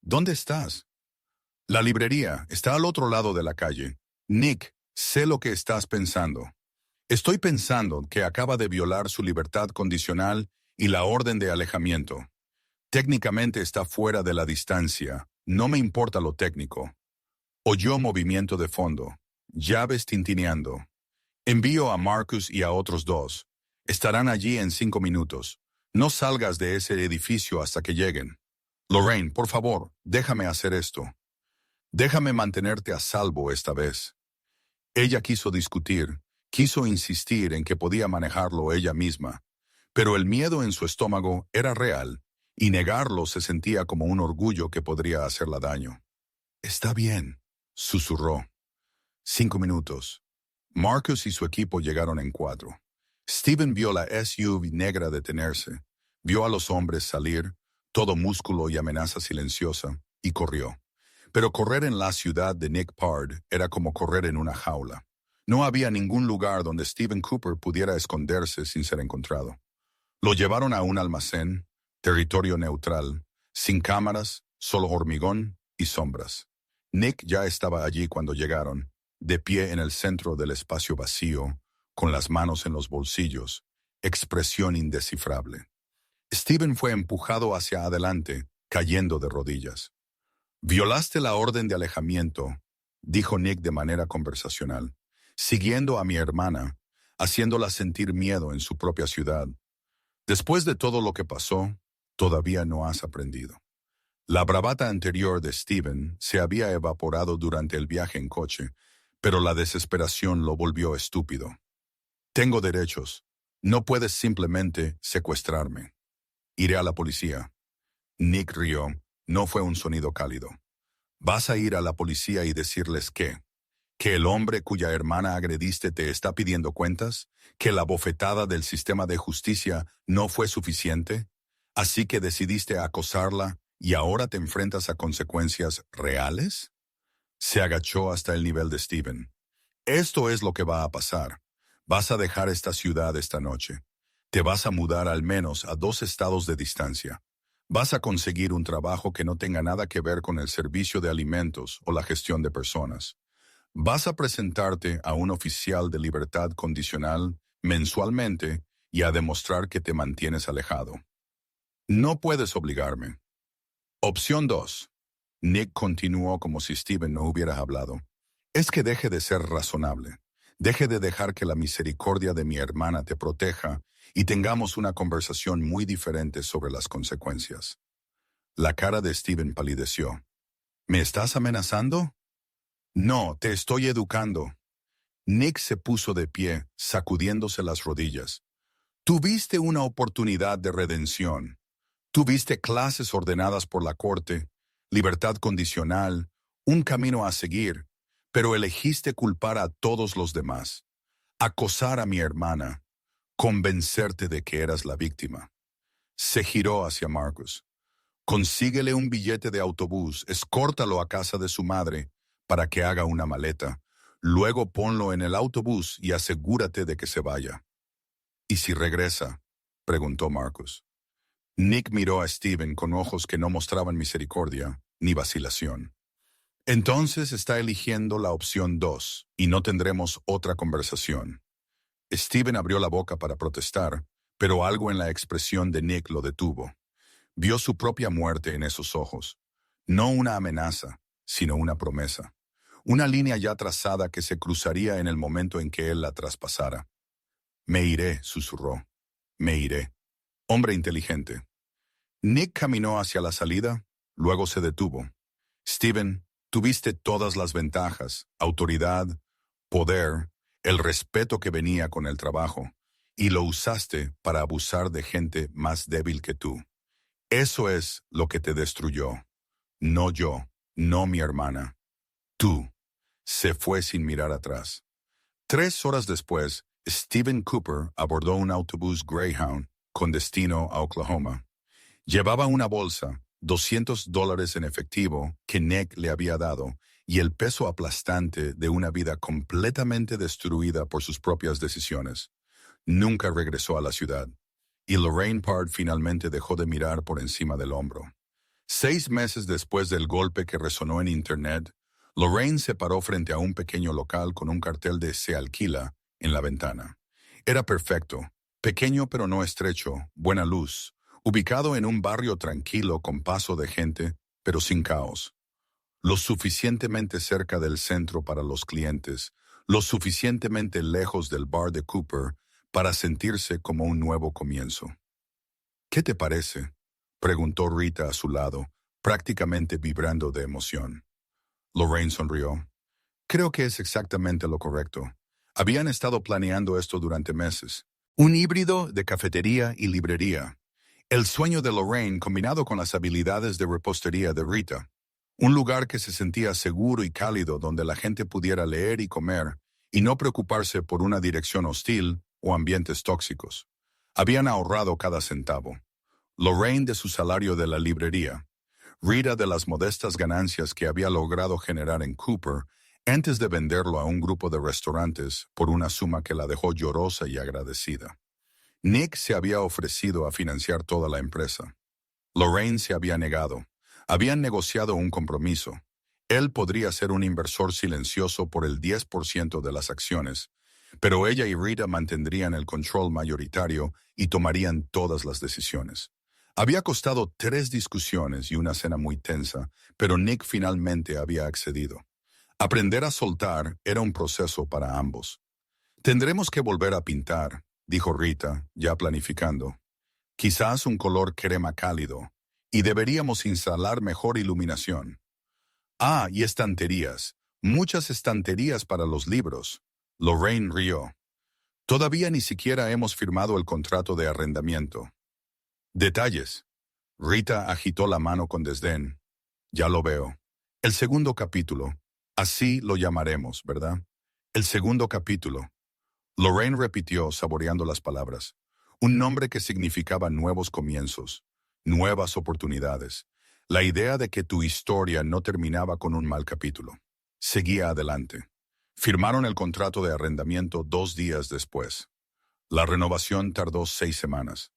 «¿Dónde estás?» «La librería está al otro lado de la calle. Nick, sé lo que estás pensando. Estoy pensando que acaba de violar su libertad condicional y la orden de alejamiento. Técnicamente está fuera de la distancia. No me importa lo técnico». Oyó movimiento de fondo. Llaves tintineando. «Envío a Marcus y a otros 2. Estarán allí en 5 minutos. No salgas de ese edificio hasta que lleguen. Lorraine, por favor, déjame hacer esto. Déjame mantenerte a salvo esta vez». Ella quiso discutir, quiso insistir en que podía manejarlo ella misma, pero el miedo en su estómago era real, y negarlo se sentía como un orgullo que podría hacerla daño. «Está bien», susurró. 5 minutos. Marcus y su equipo llegaron en 4. Steven vio la SUV negra detenerse, vio a los hombres salir, todo músculo y amenaza silenciosa, y corrió. Pero correr en la ciudad de Nick Pard era como correr en una jaula. No había ningún lugar donde Stephen Cooper pudiera esconderse sin ser encontrado. Lo llevaron a un almacén, territorio neutral, sin cámaras, solo hormigón y sombras. Nick ya estaba allí cuando llegaron, de pie en el centro del espacio vacío, con las manos en los bolsillos, expresión indescifrable. Steven fue empujado hacia adelante, cayendo de rodillas. «Violaste la orden de alejamiento», dijo Nick de manera conversacional, siguiendo a mi hermana, haciéndola sentir miedo en su propia ciudad. Después de todo lo que pasó, todavía no has aprendido. La bravata anterior de Steven se había evaporado durante el viaje en coche, pero la desesperación lo volvió estúpido. «Tengo derechos. No puedes simplemente secuestrarme. Iré a la policía». Nick rió. No fue un sonido cálido. «¿Vas a ir a la policía y decirles qué? ¿Que el hombre cuya hermana agrediste te está pidiendo cuentas? ¿Que la bofetada del sistema de justicia no fue suficiente? ¿Así que decidiste acosarla y ahora te enfrentas a consecuencias reales?» Se agachó hasta el nivel de Steven. «Esto es lo que va a pasar. Vas a dejar esta ciudad esta noche. Te vas a mudar al menos a 2 estados de distancia. Vas a conseguir un trabajo que no tenga nada que ver con el servicio de alimentos o la gestión de personas. Vas a presentarte a un oficial de libertad condicional mensualmente y a demostrar que te mantienes alejado. No puedes obligarme». Opción 2. Nick continuó como si Steven no hubiera hablado. «Es que deje de ser razonable. Deje de dejar que la misericordia de mi hermana te proteja y tengamos una conversación muy diferente sobre las consecuencias». La cara de Steven palideció. «¿Me estás amenazando?» «No, te estoy educando». Nick se puso de pie, sacudiéndose las rodillas. «Tuviste una oportunidad de redención. Tuviste clases ordenadas por la corte, libertad condicional, un camino a seguir, pero elegiste culpar a todos los demás, acosar a mi hermana, convencerte de que eras la víctima». Se giró hacia Marcus. «Consíguele un billete de autobús, escórtalo a casa de su madre para que haga una maleta. Luego ponlo en el autobús y asegúrate de que se vaya». «¿Y si regresa?», preguntó Marcus. Nick miró a Steven con ojos que no mostraban misericordia ni vacilación. «Entonces está eligiendo la opción 2 y no tendremos otra conversación». Steven abrió la boca para protestar, pero algo en la expresión de Nick lo detuvo. Vio su propia muerte en esos ojos. No una amenaza, sino una promesa. Una línea ya trazada que se cruzaría en el momento en que él la traspasara. «Me iré», susurró. «Me iré». Hombre inteligente. Nick caminó hacia la salida, luego se detuvo. «Steven, tuviste todas las ventajas, autoridad, poder, el respeto que venía con el trabajo, y lo usaste para abusar de gente más débil que tú. Eso es lo que te destruyó. No yo, no mi hermana. Tú». Se fue sin mirar atrás. 3 horas después, Stephen Cooper abordó un autobús Greyhound con destino a Oklahoma. Llevaba una bolsa, $200 en efectivo que Nick le había dado y el peso aplastante de una vida completamente destruida por sus propias decisiones. Nunca regresó a la ciudad, y Lorraine Pard finalmente dejó de mirar por encima del hombro. 6 meses después del golpe que resonó en Internet, Lorraine se paró frente a un pequeño local con un cartel de "Se alquila" en la ventana. Era perfecto, pequeño pero no estrecho, buena luz, ubicado en un barrio tranquilo con paso de gente, pero sin caos. Lo suficientemente cerca del centro para los clientes, lo suficientemente lejos del bar de Cooper para sentirse como un nuevo comienzo. ¿Qué te parece?, preguntó Rita a su lado, prácticamente vibrando de emoción. Lorraine sonrió. Creo que es exactamente lo correcto. Habían estado planeando esto durante meses. Un híbrido de cafetería y librería. El sueño de Lorraine combinado con las habilidades de repostería de Rita. Un lugar que se sentía seguro y cálido donde la gente pudiera leer y comer y no preocuparse por una dirección hostil o ambientes tóxicos. Habían ahorrado cada centavo. Lorraine de su salario de la librería, Rita de las modestas ganancias que había logrado generar en Cooper antes de venderlo a un grupo de restaurantes por una suma que la dejó llorosa y agradecida. Nick se había ofrecido a financiar toda la empresa. Lorraine se había negado. Habían negociado un compromiso. Él podría ser un inversor silencioso por el 10% de las acciones, pero ella y Rita mantendrían el control mayoritario y tomarían todas las decisiones. Había costado 3 discusiones y una cena muy tensa, pero Nick finalmente había accedido. Aprender a soltar era un proceso para ambos. Tendremos que volver a pintar, dijo Rita, ya planificando. Quizás un color crema cálido, y deberíamos instalar mejor iluminación. Ah, y estanterías. Muchas estanterías para los libros. Lorraine rió. Todavía ni siquiera hemos firmado el contrato de arrendamiento. Detalles. Rita agitó la mano con desdén. Ya lo veo. El segundo capítulo. Así lo llamaremos, ¿verdad? El segundo capítulo. Lorraine repitió, saboreando las palabras. Un nombre que significaba nuevos comienzos, nuevas oportunidades. La idea de que tu historia no terminaba con un mal capítulo. Seguía adelante. Firmaron el contrato de arrendamiento 2 días después. La renovación tardó 6 semanas.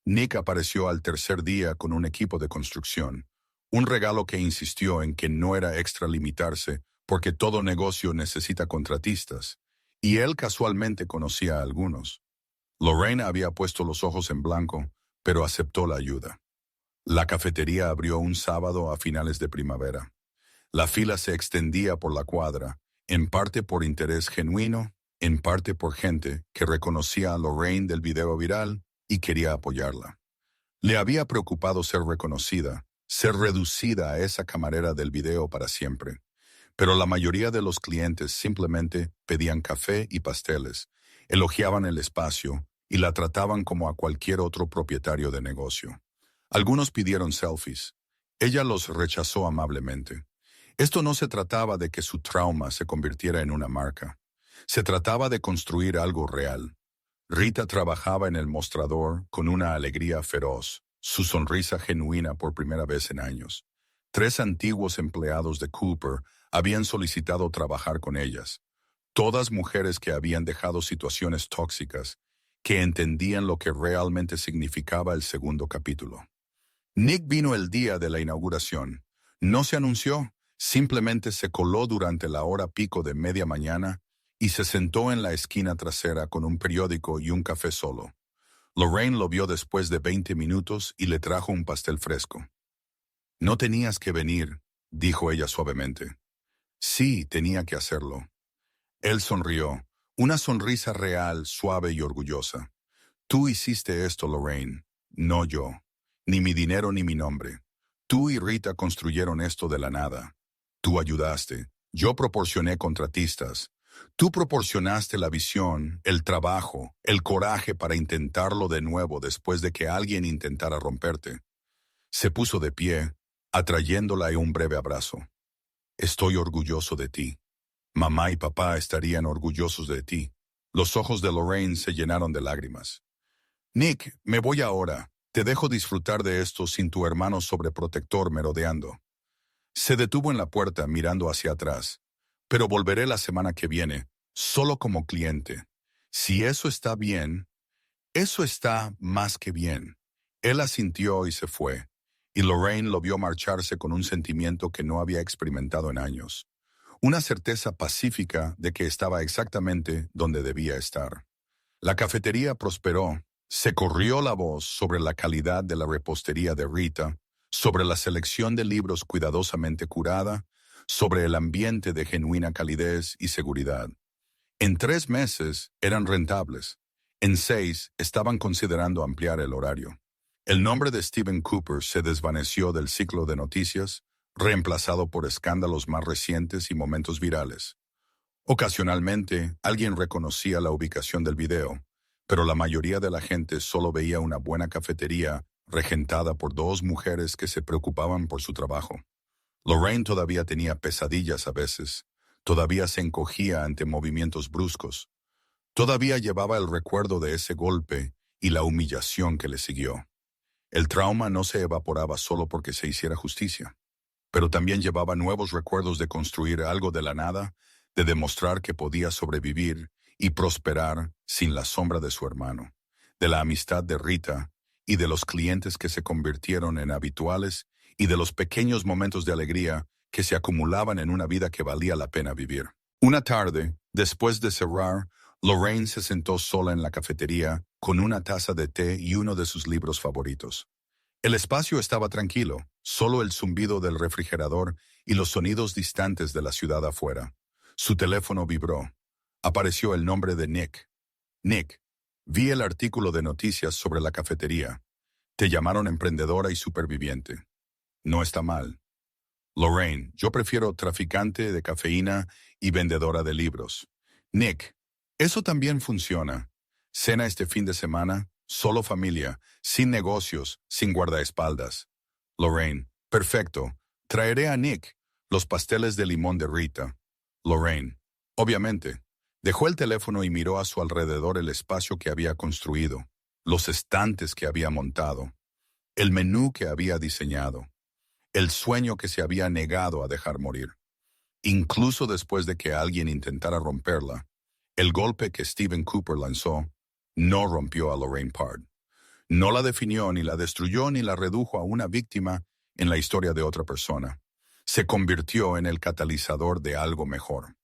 Nick apareció al tercer día con un equipo de construcción, un regalo que insistió en que no era extralimitarse porque todo negocio necesita contratistas, y él casualmente conocía a algunos. Lorraine había puesto los ojos en blanco, pero aceptó la ayuda. La cafetería abrió un sábado a finales de primavera. La fila se extendía por la cuadra, en parte por interés genuino, en parte por gente que reconocía a Lorraine del video viral y quería apoyarla. Le había preocupado ser reconocida, ser reducida a esa camarera del video para siempre. Pero la mayoría de los clientes simplemente pedían café y pasteles, elogiaban el espacio y la trataban como a cualquier otro propietario de negocio. Algunos pidieron selfies. Ella los rechazó amablemente. Esto no se trataba de que su trauma se convirtiera en una marca. Se trataba de construir algo real. Rita trabajaba en el mostrador con una alegría feroz, su sonrisa genuina por primera vez en años. 3 antiguos empleados de Cooper habían solicitado trabajar con ellas. Todas mujeres que habían dejado situaciones tóxicas, que entendían lo que realmente significaba el segundo capítulo. Nick vino el día de la inauguración. No se anunció, simplemente se coló durante la hora pico de media mañana y se sentó en la esquina trasera con un periódico y un café solo. Lorraine lo vio después de 20 minutos y le trajo un pastel fresco. No tenías que venir, dijo ella suavemente. Sí, tenía que hacerlo. Él sonrió, una sonrisa real, suave y orgullosa. Tú hiciste esto, Lorraine, no yo. Ni mi dinero ni mi nombre. Tú y Rita construyeron esto de la nada. Tú ayudaste. Yo proporcioné contratistas. Tú proporcionaste la visión, el trabajo, el coraje para intentarlo de nuevo después de que alguien intentara romperte. Se puso de pie, atrayéndola en un breve abrazo. Estoy orgulloso de ti. Mamá y papá estarían orgullosos de ti. Los ojos de Lorraine se llenaron de lágrimas. Nick, me voy ahora. Te dejo disfrutar de esto sin tu hermano sobreprotector merodeando. Se detuvo en la puerta mirando hacia atrás. Pero volveré la semana que viene, solo como cliente. Si eso está bien, eso está más que bien. Él asintió y se fue, y Lorraine lo vio marcharse con un sentimiento que no había experimentado en años. Una certeza pacífica de que estaba exactamente donde debía estar. La cafetería prosperó. Se corrió la voz sobre la calidad de la repostería de Rita, sobre la selección de libros cuidadosamente curada, sobre el ambiente de genuina calidez y seguridad. En 3 meses eran rentables. En 6 estaban considerando ampliar el horario. El nombre de Stephen Cooper se desvaneció del ciclo de noticias, reemplazado por escándalos más recientes y momentos virales. Ocasionalmente, alguien reconocía la ubicación del video, pero la mayoría de la gente solo veía una buena cafetería regentada por 2 mujeres que se preocupaban por su trabajo. Lorraine todavía tenía pesadillas a veces, todavía se encogía ante movimientos bruscos, todavía llevaba el recuerdo de ese golpe y la humillación que le siguió. El trauma no se evaporaba solo porque se hiciera justicia, pero también llevaba nuevos recuerdos de construir algo de la nada, de demostrar que podía sobrevivir y prosperar sin la sombra de su hermano, de la amistad de Rita y de los clientes que se convirtieron en habituales y de los pequeños momentos de alegría que se acumulaban en una vida que valía la pena vivir. Una tarde, después de cerrar, Lorraine se sentó sola en la cafetería con una taza de té y uno de sus libros favoritos. El espacio estaba tranquilo, solo el zumbido del refrigerador y los sonidos distantes de la ciudad afuera. Su teléfono vibró. Apareció el nombre de Nick. Nick, vi el artículo de noticias sobre la cafetería. Te llamaron emprendedora y superviviente. No está mal. Lorraine, yo prefiero traficante de cafeína y vendedora de libros. Nick, eso también funciona. Cena este fin de semana, solo familia, sin negocios, sin guardaespaldas. Lorraine, perfecto. Traeré a Nick los pasteles de limón de Rita. Lorraine, obviamente. Dejó el teléfono y miró a su alrededor el espacio que había construido, los estantes que había montado, el menú que había diseñado, el sueño que se había negado a dejar morir. Incluso después de que alguien intentara romperla, el golpe que Stephen Cooper lanzó no rompió a Lorraine Pard. No la definió, ni la destruyó, ni la redujo a una víctima en la historia de otra persona. Se convirtió en el catalizador de algo mejor.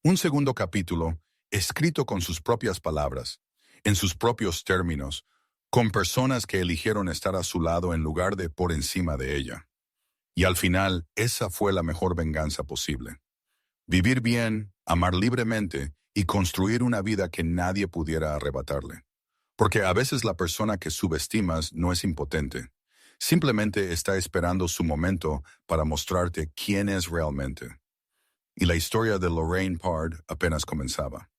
Un segundo capítulo, escrito con sus propias palabras, en sus propios términos, con personas que eligieron estar a su lado en lugar de por encima de ella. Y al final, esa fue la mejor venganza posible. Vivir bien, amar libremente y construir una vida que nadie pudiera arrebatarle. Porque a veces la persona que subestimas no es impotente. Simplemente está esperando su momento para mostrarte quién es realmente. Y la historia de Lorraine Pard apenas comenzaba.